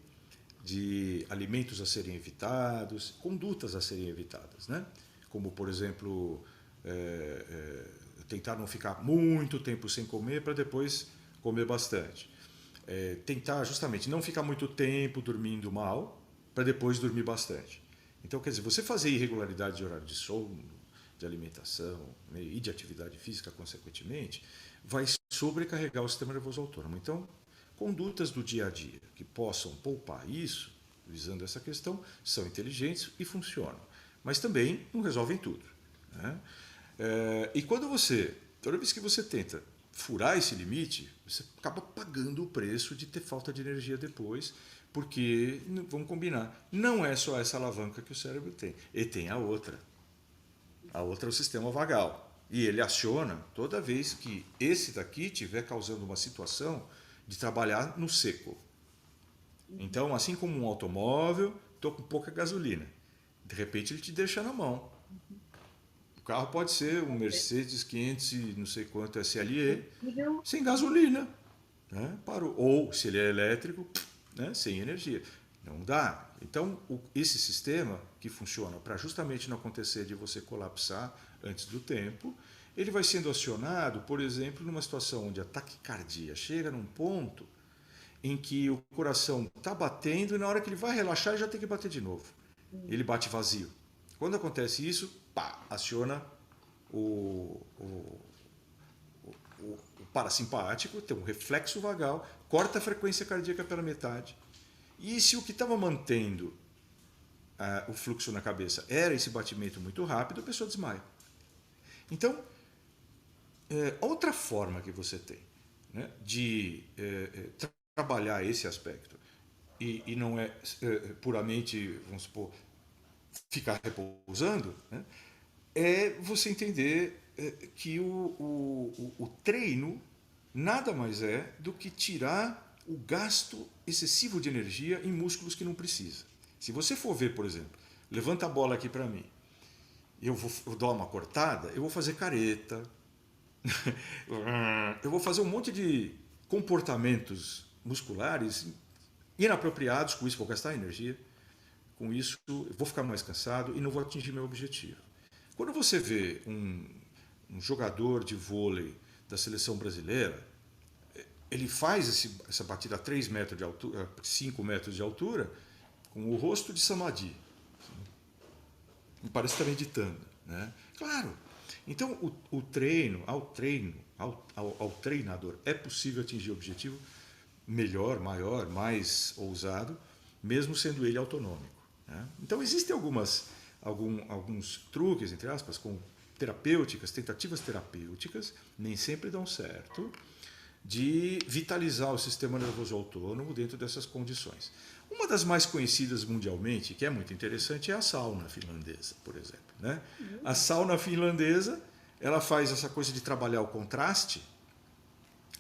de alimentos a serem evitados, condutas a serem evitadas, né? Como, por exemplo, tentar não ficar muito tempo sem comer para depois comer bastante. Tentar justamente não ficar muito tempo dormindo mal para depois dormir bastante. Então, quer dizer, você fazer irregularidade de horário de sono, de alimentação, né, e de atividade física, consequentemente, vai sobrecarregar o sistema nervoso autônomo. Então, condutas do dia a dia que possam poupar isso, visando essa questão, são inteligentes e funcionam. Mas também não resolvem tudo, né? E quando toda vez que você tenta furar esse limite, você acaba pagando o preço de ter falta de energia depois, porque, vamos combinar, não é só essa alavanca que o cérebro tem, ele tem a outra. A outra é o sistema vagal. E ele aciona toda vez que esse daqui estiver causando uma situação de trabalhar no seco. Então, assim como um automóvel, estou com pouca gasolina. De repente ele te deixa na mão. O carro pode ser um Mercedes 500 e não sei quanto SLE, sem gasolina, né? Parou. Ou, se ele é elétrico, né? Sem energia. Não dá. Então, esse sistema que funciona para justamente não acontecer de você colapsar antes do tempo, ele vai sendo acionado, por exemplo, numa situação onde a taquicardia chega num ponto em que o coração está batendo e na hora que ele vai relaxar ele já tem que bater de novo. Ele bate vazio. Quando acontece isso, pá, aciona o, o, o parasimpático, tem um reflexo vagal, corta a frequência cardíaca pela metade E se o que estava mantendo o fluxo na cabeça era esse batimento muito rápido, a pessoa desmaia. Então, outra forma que você tem, né, de trabalhar esse aspecto, e não é puramente, vamos supor, ficar repousando, né, é você entender que o treino nada mais é do que tirar o gasto excessivo de energia em músculos que não precisa. Se você for ver, por exemplo, levanta a bola aqui para mim, eu dou uma cortada, eu vou fazer careta, eu vou fazer um monte de comportamentos musculares inapropriados, com isso vou gastar energia, com isso eu vou ficar mais cansado e não vou atingir meu objetivo. Quando você vê um jogador de vôlei da seleção brasileira, ele faz essa batida a 3 metros de altura, 5 metros de altura, com o rosto de samadhi. Me parece estar meditando, né? Claro. Então, ao treinador, é possível atingir o objetivo melhor, maior, mais ousado, mesmo sendo ele autonômico, né? Então, existem alguns truques, entre aspas, com terapêuticas, tentativas terapêuticas, nem sempre dão certo, de vitalizar o sistema nervoso autônomo dentro dessas condições. Uma das mais conhecidas mundialmente, que é muito interessante, é a sauna finlandesa, por exemplo, né? A sauna finlandesa, ela faz essa coisa de trabalhar o contraste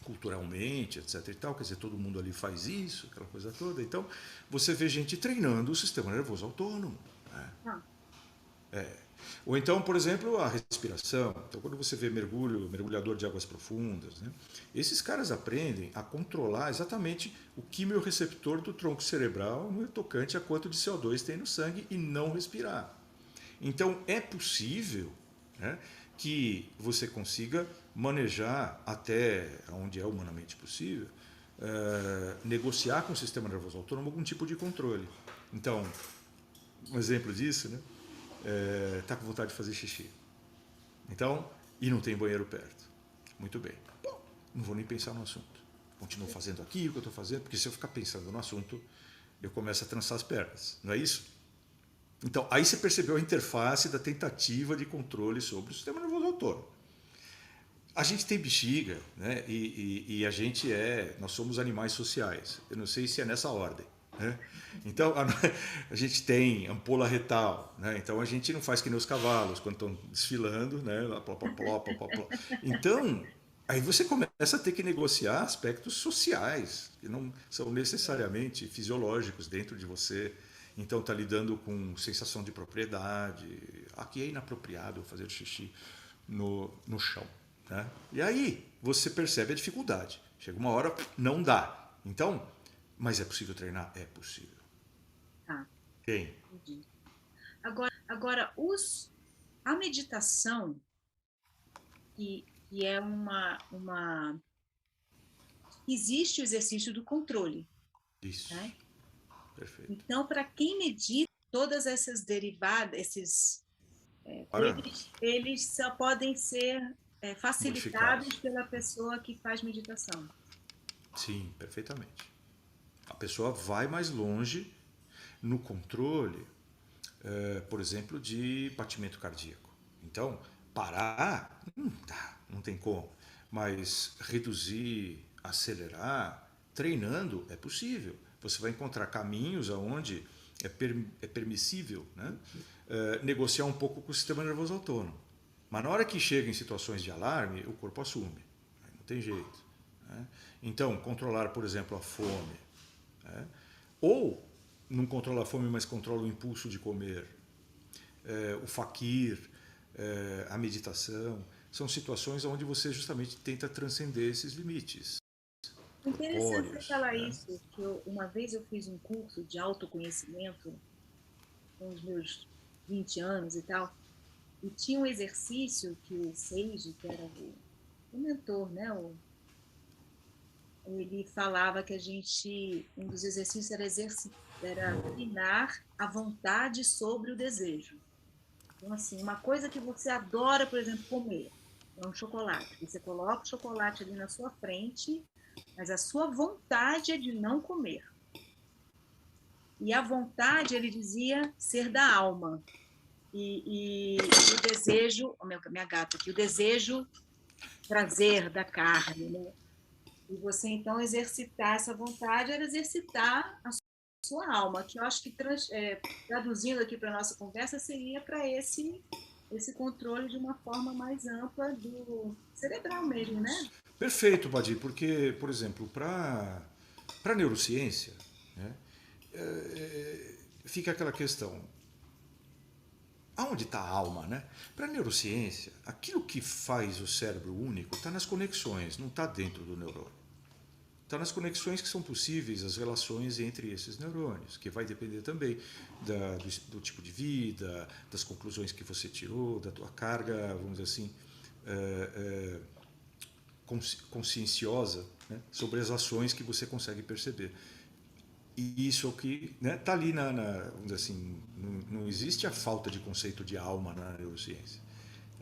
culturalmente, etc. e tal, quer dizer, todo mundo ali faz isso, aquela coisa toda. Então, você vê gente treinando o sistema nervoso autônomo, né? Ou então, por exemplo, a respiração. Então, quando você vê mergulhador de águas profundas, né, esses caras aprendem a controlar exatamente o quimiorreceptor do tronco cerebral no tocante a quanto de CO2 tem no sangue e não respirar. Então, é possível, né, que você consiga manejar até onde é humanamente possível, negociar com o sistema nervoso autônomo algum tipo de controle. Então, um exemplo disso, né? Tá com vontade de fazer xixi. Então, e não tem banheiro perto. Muito bem. Bom, não vou nem pensar no assunto. Continuo fazendo aqui o que eu estou fazendo, porque se eu ficar pensando no assunto, eu começo a trançar as pernas. Não é isso? Então, aí você percebeu a interface da tentativa de controle sobre o sistema nervoso autônomo. A gente tem bexiga, né? E nós somos animais sociais. Eu não sei se é nessa ordem, né? Então, a gente tem ampola retal, né? Então, a gente não faz que nem os cavalos, quando estão desfilando, né? Pló, pló, pló, pló, pló, pló. Então, aí você começa a ter que negociar aspectos sociais, que não são necessariamente fisiológicos dentro de você. Então, está lidando com sensação de propriedade. Aqui é inapropriado fazer xixi no chão, né? E aí, você percebe a dificuldade. Chega uma hora, não dá. Então, mas é possível treinar? É possível. Tá, Quem? entendi. Agora a meditação, que é existe o exercício do controle, Isso. né? Perfeito. Então, para quem medita, todas essas derivadas, Ora, eles só podem ser facilitados modificados. pela pessoa que faz meditação. Sim, perfeitamente. A pessoa vai mais longe no controle, por exemplo, de batimento cardíaco. Então, parar, não dá, não tem como. Mas reduzir, acelerar, treinando é possível. Você vai encontrar caminhos aonde é permissível, né, negociar um pouco com o sistema nervoso autônomo. Mas na hora que chega em situações de alarme, o corpo assume. Não tem jeito, né? Então, controlar, por exemplo, a fome, né? Ou não controla a fome, mas controla o impulso de comer. O fakir, a meditação, são situações onde você justamente tenta transcender esses limites Interessante você corpóreos, falar né? isso, que uma vez eu fiz um curso de autoconhecimento com os meus 20 anos e tal, e tinha um exercício que o Seiji, que era o mentor, né, ele falava que um dos exercícios era treinar a vontade sobre o desejo. Então, assim, uma coisa que você adora, por exemplo, comer, é um chocolate. Você coloca o chocolate ali na sua frente, mas a sua vontade é de não comer. E a vontade, ele dizia, ser da alma. E o desejo, minha gata aqui, o desejo, prazer da carne, né? E você, então, exercitar essa vontade era exercitar a sua alma, que eu acho que, traduzindo aqui para a nossa conversa, seria para esse controle de uma forma mais ampla do cerebral mesmo, né? Perfeito, Badi, porque, por exemplo, para a neurociência, né, fica aquela questão, aonde está a alma, né? Para a neurociência, aquilo que faz o cérebro único está nas conexões, não está dentro do neurônio. Está nas conexões que são possíveis, as relações entre esses neurônios, que vai depender também do tipo de vida, das conclusões que você tirou, da tua carga, vamos dizer assim, conscienciosa, né, sobre as ações que você consegue perceber. E isso é o que está, né, ali vamos dizer assim, não existe a falta de conceito de alma na neurociência.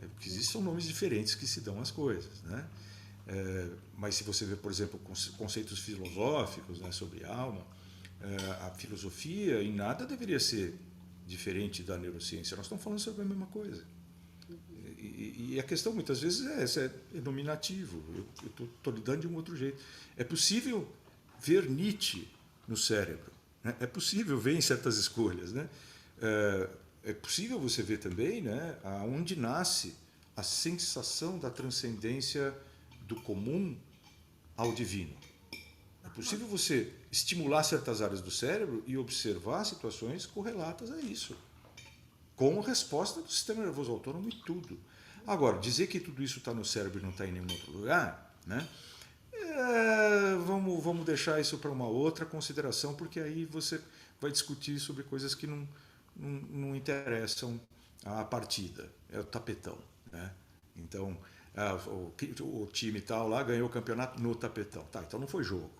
O que existe são nomes diferentes que se dão às coisas, né? Mas se você vê, por exemplo, conceitos filosóficos, né, sobre alma, a filosofia em nada deveria ser diferente da neurociência. Nós estamos falando sobre a mesma coisa. E a questão muitas vezes é essa, é nominativo. Eu estou lidando de um outro jeito. É possível ver Nietzsche no cérebro, né? É possível ver em certas escolhas, né? É possível você ver também, né, aonde nasce a sensação da transcendência do comum ao divino. É possível você estimular certas áreas do cérebro e observar situações correlatas a isso, com a resposta do sistema nervoso autônomo e tudo. Agora, dizer que tudo isso está no cérebro e não está em nenhum outro lugar, né? Vamos deixar isso para uma outra consideração, porque aí você vai discutir sobre coisas que não interessam à partida. É o tapetão, né? Então, o time tal lá ganhou o campeonato no tapetão. Tá, então não foi jogo.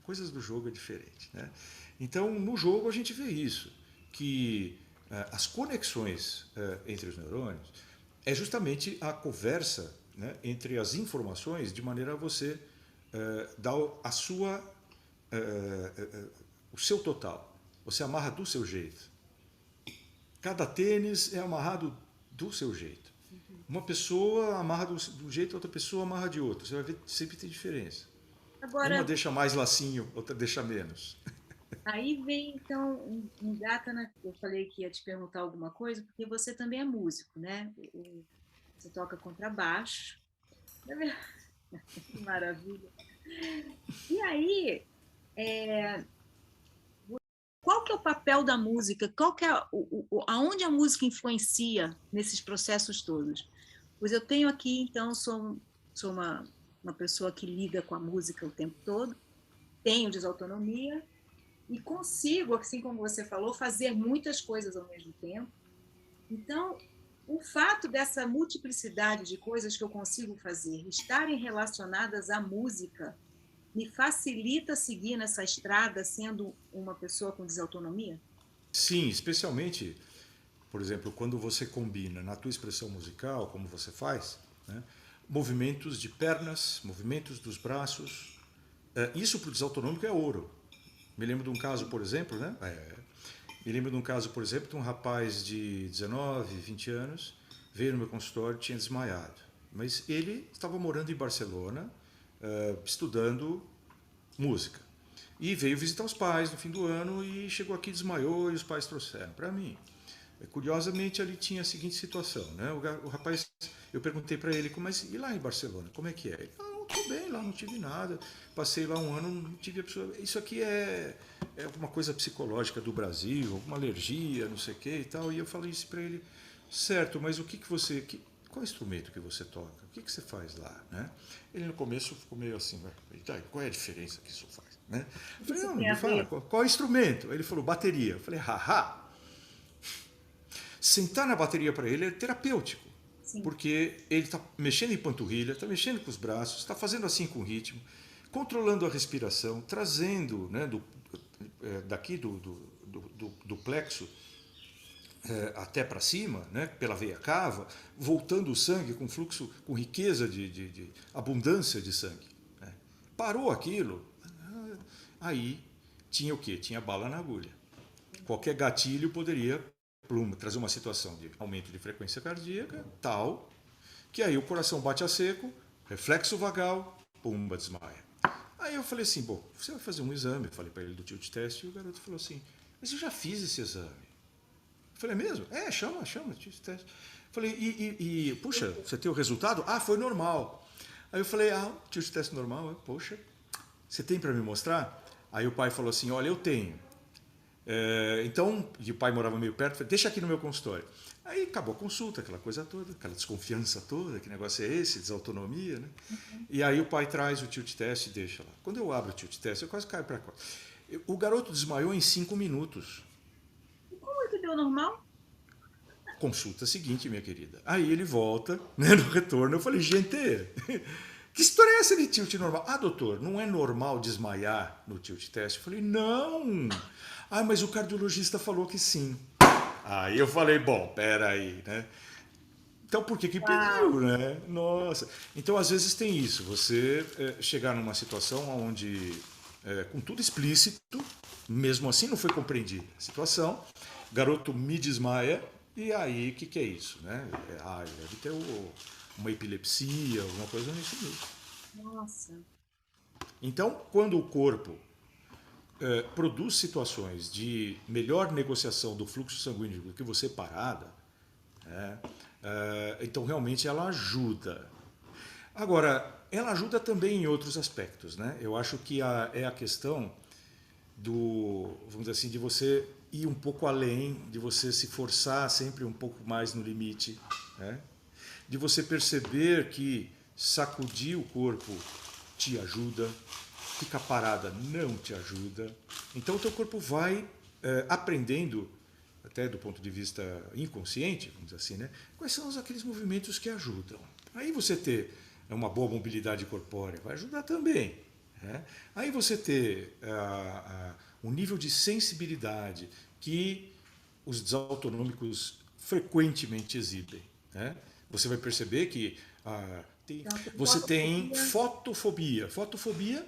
Coisas do jogo é diferente, né? Então, no jogo a gente vê isso, que as conexões entre os neurônios é justamente a conversa, né, entre as informações, de maneira a você dar o seu total. Você amarra do seu jeito. Cada tênis é amarrado do seu jeito. Uma pessoa amarra do jeito, outra pessoa amarra de outro. Você vai ver, sempre tem diferença. Uma Agora, deixa mais lacinho, outra deixa menos. aí vem, então, engata, né? Eu falei que ia te perguntar alguma coisa, porque você também é músico, né? Você toca contrabaixo. Que maravilha. E aí, qual que é o papel da música? Qual que é aonde a música influencia nesses processos todos? Pois eu tenho aqui, então, sou uma pessoa que lida com a música o tempo todo, tenho desautonomia e consigo, assim como você falou, fazer muitas coisas ao mesmo tempo. Então, o fato dessa multiplicidade de coisas que eu consigo fazer estarem relacionadas à música me facilita seguir nessa estrada sendo uma pessoa com desautonomia? Sim, especialmente, por exemplo, quando você combina na tua expressão musical, como você faz, né, movimentos de pernas, movimentos dos braços. Isso para o desautonômico é ouro. Me lembro de um caso, por exemplo, né? Me lembro de um caso, por exemplo, de um rapaz de 19, 20 anos, veio no meu consultório e tinha desmaiado. Mas ele estava morando em Barcelona, estudando música. E veio visitar os pais no fim do ano e chegou aqui, desmaiou e os pais trouxeram para mim. Curiosamente, ali tinha a seguinte situação, né? O rapaz, eu perguntei para ele, mas e lá em Barcelona, como é que é? Ele, não, estou bem lá, não tive nada, passei lá um ano, não tive isso aqui é alguma coisa psicológica do Brasil, alguma alergia, não sei o que e tal. E eu falei isso para ele, certo, mas o que você, qual instrumento que você toca? O que você faz lá, né? Ele no começo ficou meio assim, tá, qual é a diferença que isso faz, né? Eu falei, Isso não, tem me a fala, ver? qual é o instrumento? Ele falou, bateria. Eu falei, haha. Sentar na bateria para ele é terapêutico, Sim. porque ele está mexendo em panturrilha, está mexendo com os braços, está fazendo assim com ritmo, controlando a respiração, trazendo, né, daqui do plexo até para cima, né, pela veia cava, voltando o sangue com fluxo, com riqueza de abundância de sangue. Né. Parou aquilo, aí tinha o quê? Tinha bala na agulha. qualquer gatilho poderia trazer uma situação de aumento de frequência cardíaca, tal, que aí o coração bate a seco, reflexo vagal, pumba, desmaia. Aí eu falei assim, bom, você vai fazer um exame, eu falei para ele do tilt test, e o garoto falou assim, mas eu já fiz esse exame. Eu falei, é mesmo? Chama, tilt test. Eu falei, puxa, você tem o resultado? Ah, foi normal. Aí eu falei, tilt test normal, poxa, você tem para me mostrar? Aí o pai falou assim, olha, eu tenho. Então, e o pai morava meio perto, falei, deixa aqui no meu consultório. Aí acabou a consulta, aquela coisa toda, aquela desconfiança toda, que negócio é esse, desautonomia, né? E aí o pai traz o tilt test e deixa lá. Quando eu abro o tilt test, eu quase caio para cá. O garoto desmaiou em 5 minutos. E como é que deu normal? Consulta seguinte, minha querida. Aí ele volta, né, no retorno, eu falei, gente, que história é essa de tilt normal? Ah, doutor, não é normal desmaiar no tilt test? Eu falei, não. Ah, mas o cardiologista falou que sim. Aí eu falei, bom, peraí, né? Então por que pediu, né? Nossa. Então às vezes tem isso, você chegar numa situação onde, com tudo explícito, mesmo assim não foi compreendida a situação, garoto me desmaia, e aí o que é isso, né? Deve ter uma epilepsia, alguma coisa nisso mesmo. Nossa. Então, quando o corpo produz situações de melhor negociação do fluxo sanguíneo do que você parada, né? Então realmente ela ajuda. Agora, ela ajuda também em outros aspectos, né? Eu acho que é a questão vamos dizer assim, de você ir um pouco além, de você se forçar sempre um pouco mais no limite, né? De você perceber que sacudir o corpo te ajuda, ficar parada não te ajuda. Então o teu corpo vai aprendendo, até do ponto de vista inconsciente, vamos dizer assim, né? Quais são aqueles movimentos que ajudam. Aí você ter uma boa mobilidade corpórea vai ajudar também. Né? Aí você ter um nível de sensibilidade que os desautonômicos frequentemente exibem. Né? Você vai perceber que você tem fotofobia. Fotofobia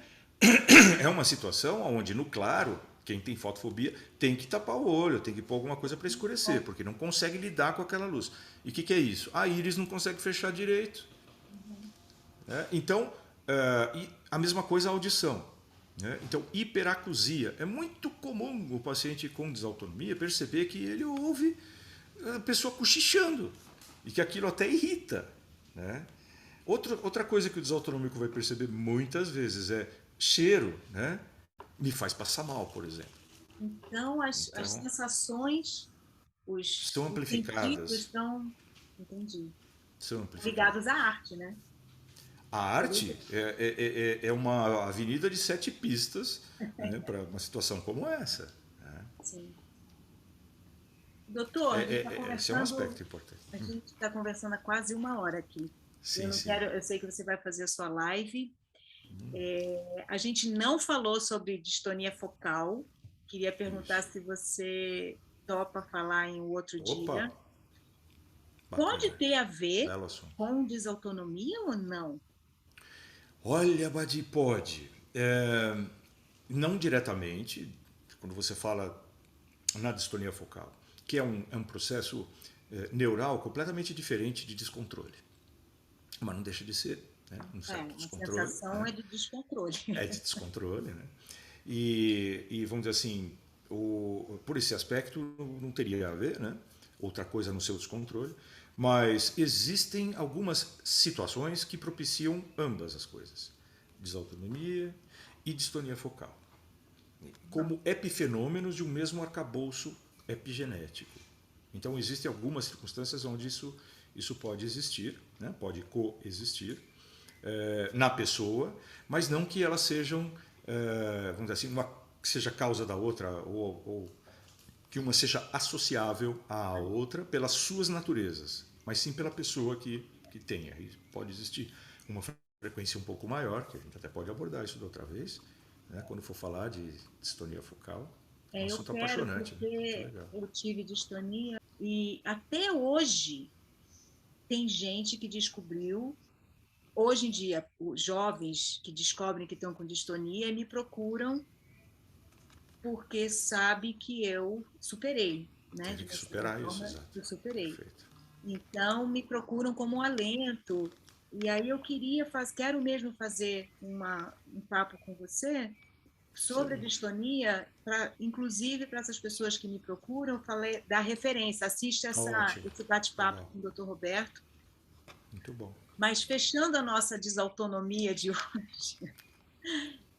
é uma situação onde, no claro, quem tem fotofobia tem que tapar o olho, tem que pôr alguma coisa para escurecer, porque não consegue lidar com aquela luz. E o que é isso? A íris não consegue fechar direito. Então, a mesma coisa a audição. Então, hiperacusia. É muito comum o paciente com desautonomia perceber que ele ouve a pessoa cochichando e que aquilo até irrita. Né? Outra coisa que o desautonômico vai perceber muitas vezes é cheiro, né? Me faz passar mal, por exemplo. Então, as sensações, os estão sentidos amplificadas. estão, entendi, São amplificadas. ligados à arte, né? A arte é uma avenida de 7 pistas, né, para uma situação como essa. Né? Sim. Doutor, a gente está Esse é um conversando, aspecto importante. a gente está conversando há quase 1 hora aqui. Sim, sim. Eu sei que você vai fazer a sua live. A gente não falou sobre distonia focal. Queria perguntar se você topa falar em um outro Opa! dia. Bacana. Pode ter a ver Belo assunto. com desautonomia ou não? Olha, Badi, pode. Não diretamente, quando você fala na distonia focal, que é um processo neural completamente diferente de descontrole. Mas não deixa de ser, né? Um certo descontrole. A sensação né? é de descontrole. É de descontrole, né? E vamos dizer assim, por esse aspecto não teria a ver, né? Outra coisa no seu descontrole, mas existem algumas situações que propiciam ambas as coisas, desautonomia e distonia focal, como epifenômenos de um mesmo arcabouço epigenético. Então existem algumas circunstâncias onde isso pode existir, né? Pode coexistir na pessoa, mas não que elas sejam, vamos dizer assim, uma que seja causa da outra ou que uma seja associável à outra pelas suas naturezas, mas sim pela pessoa que tenha. E pode existir uma frequência um pouco maior, que a gente até pode abordar isso da outra vez, né, quando for falar de distonia focal. É um assunto apaixonante. Porque eu tive distonia e até hoje tem gente que descobriu. Hoje em dia, os jovens que descobrem que estão com distonia me procuram porque sabe que eu superei, né? De Teve que uma certa superar isso, forma, exato. eu superei. Perfeito. Então, me procuram como um alento. E aí eu quero mesmo fazer um papo com você sobre a Excelente. distonia, inclusive para essas pessoas que me procuram, eu falei da referência, assiste Ótimo. esse bate-papo Legal. com o Dr. Roberto. Muito bom. Mas fechando a nossa desautonomia de hoje,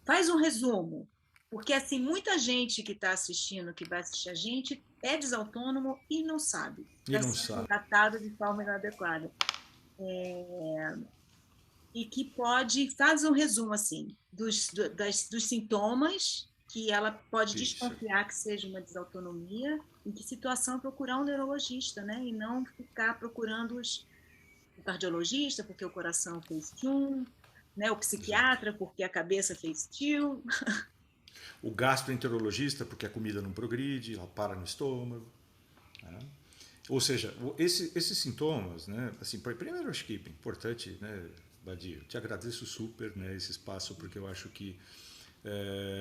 faz um resumo, porque assim muita gente que está assistindo, que vai assistir a gente, é desautônomo e não sabe, E está não sendo sabe. tratado de forma inadequada. E que pode, faz um resumo assim, dos sintomas que ela pode Isso. desconfiar que seja uma desautonomia, em que situação procurar um neurologista, né? E não ficar procurando o cardiologista porque o coração fez tchum, né? O Exato. psiquiatra porque a cabeça fez tchum. O gastroenterologista, porque a comida não progride, ela para no estômago. Né? Ou seja, esses sintomas, né? Assim, primeiro eu acho que é importante, né, Badia, te agradeço super, né, esse espaço, porque eu acho que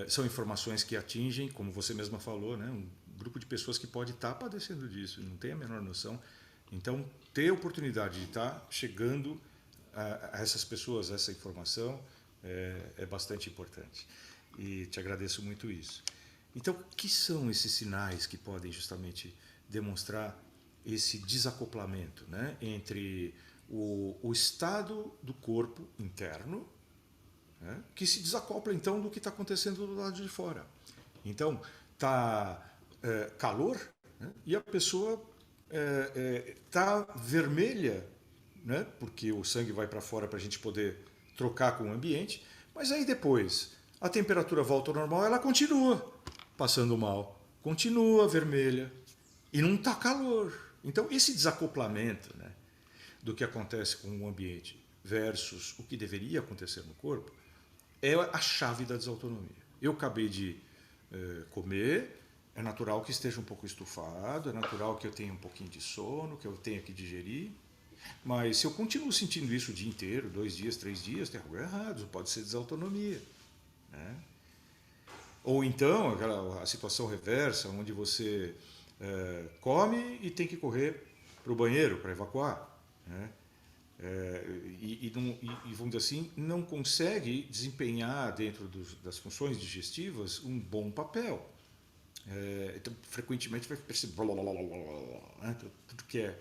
são informações que atingem, como você mesma falou, né, um grupo de pessoas que pode estar padecendo disso, não tem a menor noção. Então, ter a oportunidade de estar chegando a essas pessoas, essa informação, é bastante importante. E te agradeço muito isso. Então, o que são esses sinais que podem justamente demonstrar esse desacoplamento, né, entre o estado do corpo interno, né, que se desacopla então do que está acontecendo do lado de fora. Então, tá calor, né, e a pessoa tá vermelha, né, porque o sangue vai para fora para a gente poder trocar com o ambiente, mas aí depois a temperatura volta ao normal, ela continua passando mal, continua vermelha e não está calor. Então, esse desacoplamento, né, do que acontece com o ambiente versus o que deveria acontecer no corpo é a chave da desautonomia. Eu acabei de comer, é natural que esteja um pouco estufado, é natural que eu tenha um pouquinho de sono, que eu tenha que digerir, mas se eu continuo sentindo isso o dia inteiro, 2 dias, 3 dias, tem algo errado, pode ser desautonomia. Né? Ou então, a situação reversa, onde você come e tem que correr para o banheiro para evacuar. Né? Vamos dizer assim, não consegue desempenhar dentro das funções digestivas um bom papel. Então, frequentemente vai perceber né? Tudo que é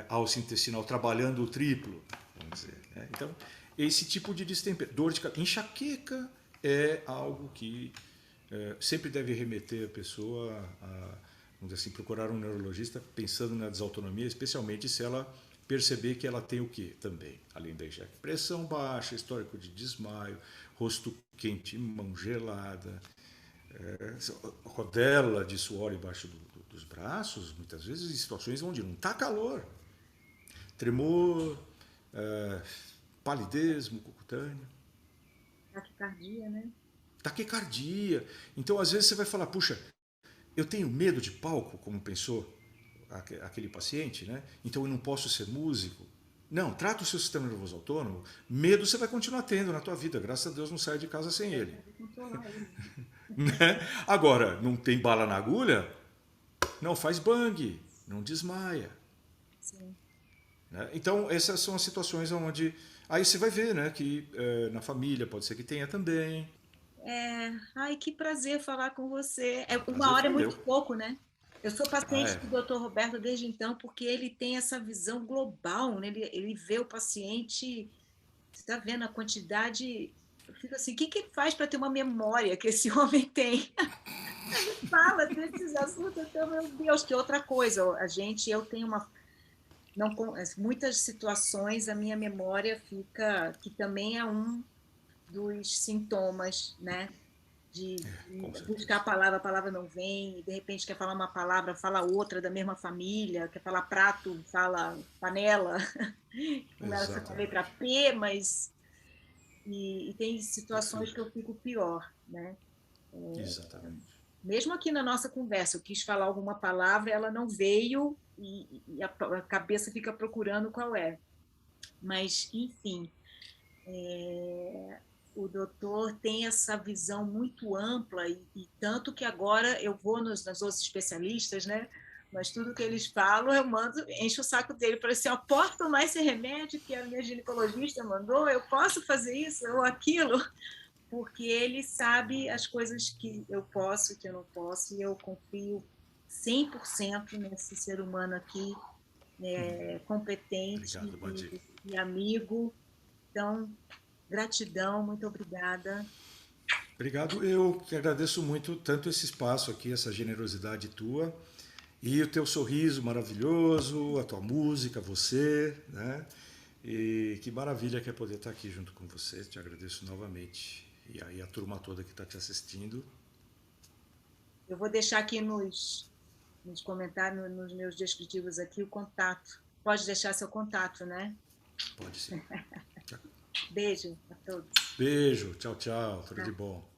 alça intestinal trabalhando o triplo, vamos dizer. Né? Então, esse tipo de destempero, dor de cabeça, enxaqueca é algo que sempre deve remeter a pessoa a, vamos dizer assim, procurar um neurologista pensando na desautonomia, especialmente se ela perceber que ela tem o quê também, além da enxaqueca? Pressão baixa, histórico de desmaio, rosto quente, mão gelada, rodela de suor embaixo dos braços, muitas vezes em situações onde não está calor, tremor, é, palidez mucocutânea, Taquicardia, né? taquicardia. Então, às vezes você vai falar, puxa, eu tenho medo de palco, como pensou aquele paciente, né? Então eu não posso ser músico. Não, trata o seu sistema nervoso autônomo. Medo você vai continuar tendo na tua vida. Graças a Deus não sai de casa sem ele. Vou controlar ele. Né? Agora, não tem bala na agulha? Não faz bang, não desmaia. Sim. Né? Então essas são as situações onde aí você vai ver, né, que na família pode ser que tenha também. Ai, que prazer falar com você. O Uma prazer hora é foi meu. muito pouco, né? Eu sou Ah, paciente é. do Dr. Roberto desde então, porque ele tem essa visão global, né? Ele vê o paciente, você está vendo a quantidade. Eu fico assim, o que que ele faz para ter uma memória que esse homem tem? Ele fala desses assuntos, então, meu Deus, que outra coisa. Eu tenho uma. Não, muitas situações a minha memória fica, que também é um dos sintomas, né? De Com buscar certeza. a palavra não vem, e de repente quer falar uma palavra, fala outra da mesma família, quer falar prato, fala panela, começa com a letra Exatamente. P, mas. E tem situações que Perfeito. eu fico pior, né? Exatamente. Mesmo aqui na nossa conversa, eu quis falar alguma palavra, ela não veio e a cabeça fica procurando qual é. Mas, enfim, o doutor tem essa visão muito ampla e tanto que agora eu vou nas outros especialistas, né? Mas tudo que eles falam, eu mando, encho o saco dele para assim, ó, posso tomar esse remédio que a minha ginecologista mandou? Eu posso fazer isso ou aquilo? Porque ele sabe as coisas que eu posso e que eu não posso, e eu confio 100% nesse ser humano aqui, competente Obrigado, Bandi. e amigo. Então, gratidão, muito obrigada. Obrigado. Eu que agradeço muito tanto esse espaço aqui, essa generosidade tua e o teu sorriso maravilhoso, a tua música, você, né? E que maravilha que é poder estar aqui junto com você. Te agradeço novamente. E aí a turma toda que está te assistindo. Eu vou deixar aqui nos comentários, nos meus descritivos aqui, o contato. Pode deixar seu contato, né? Pode sim. Beijo a todos. Beijo, tchau, tchau, tudo de bom.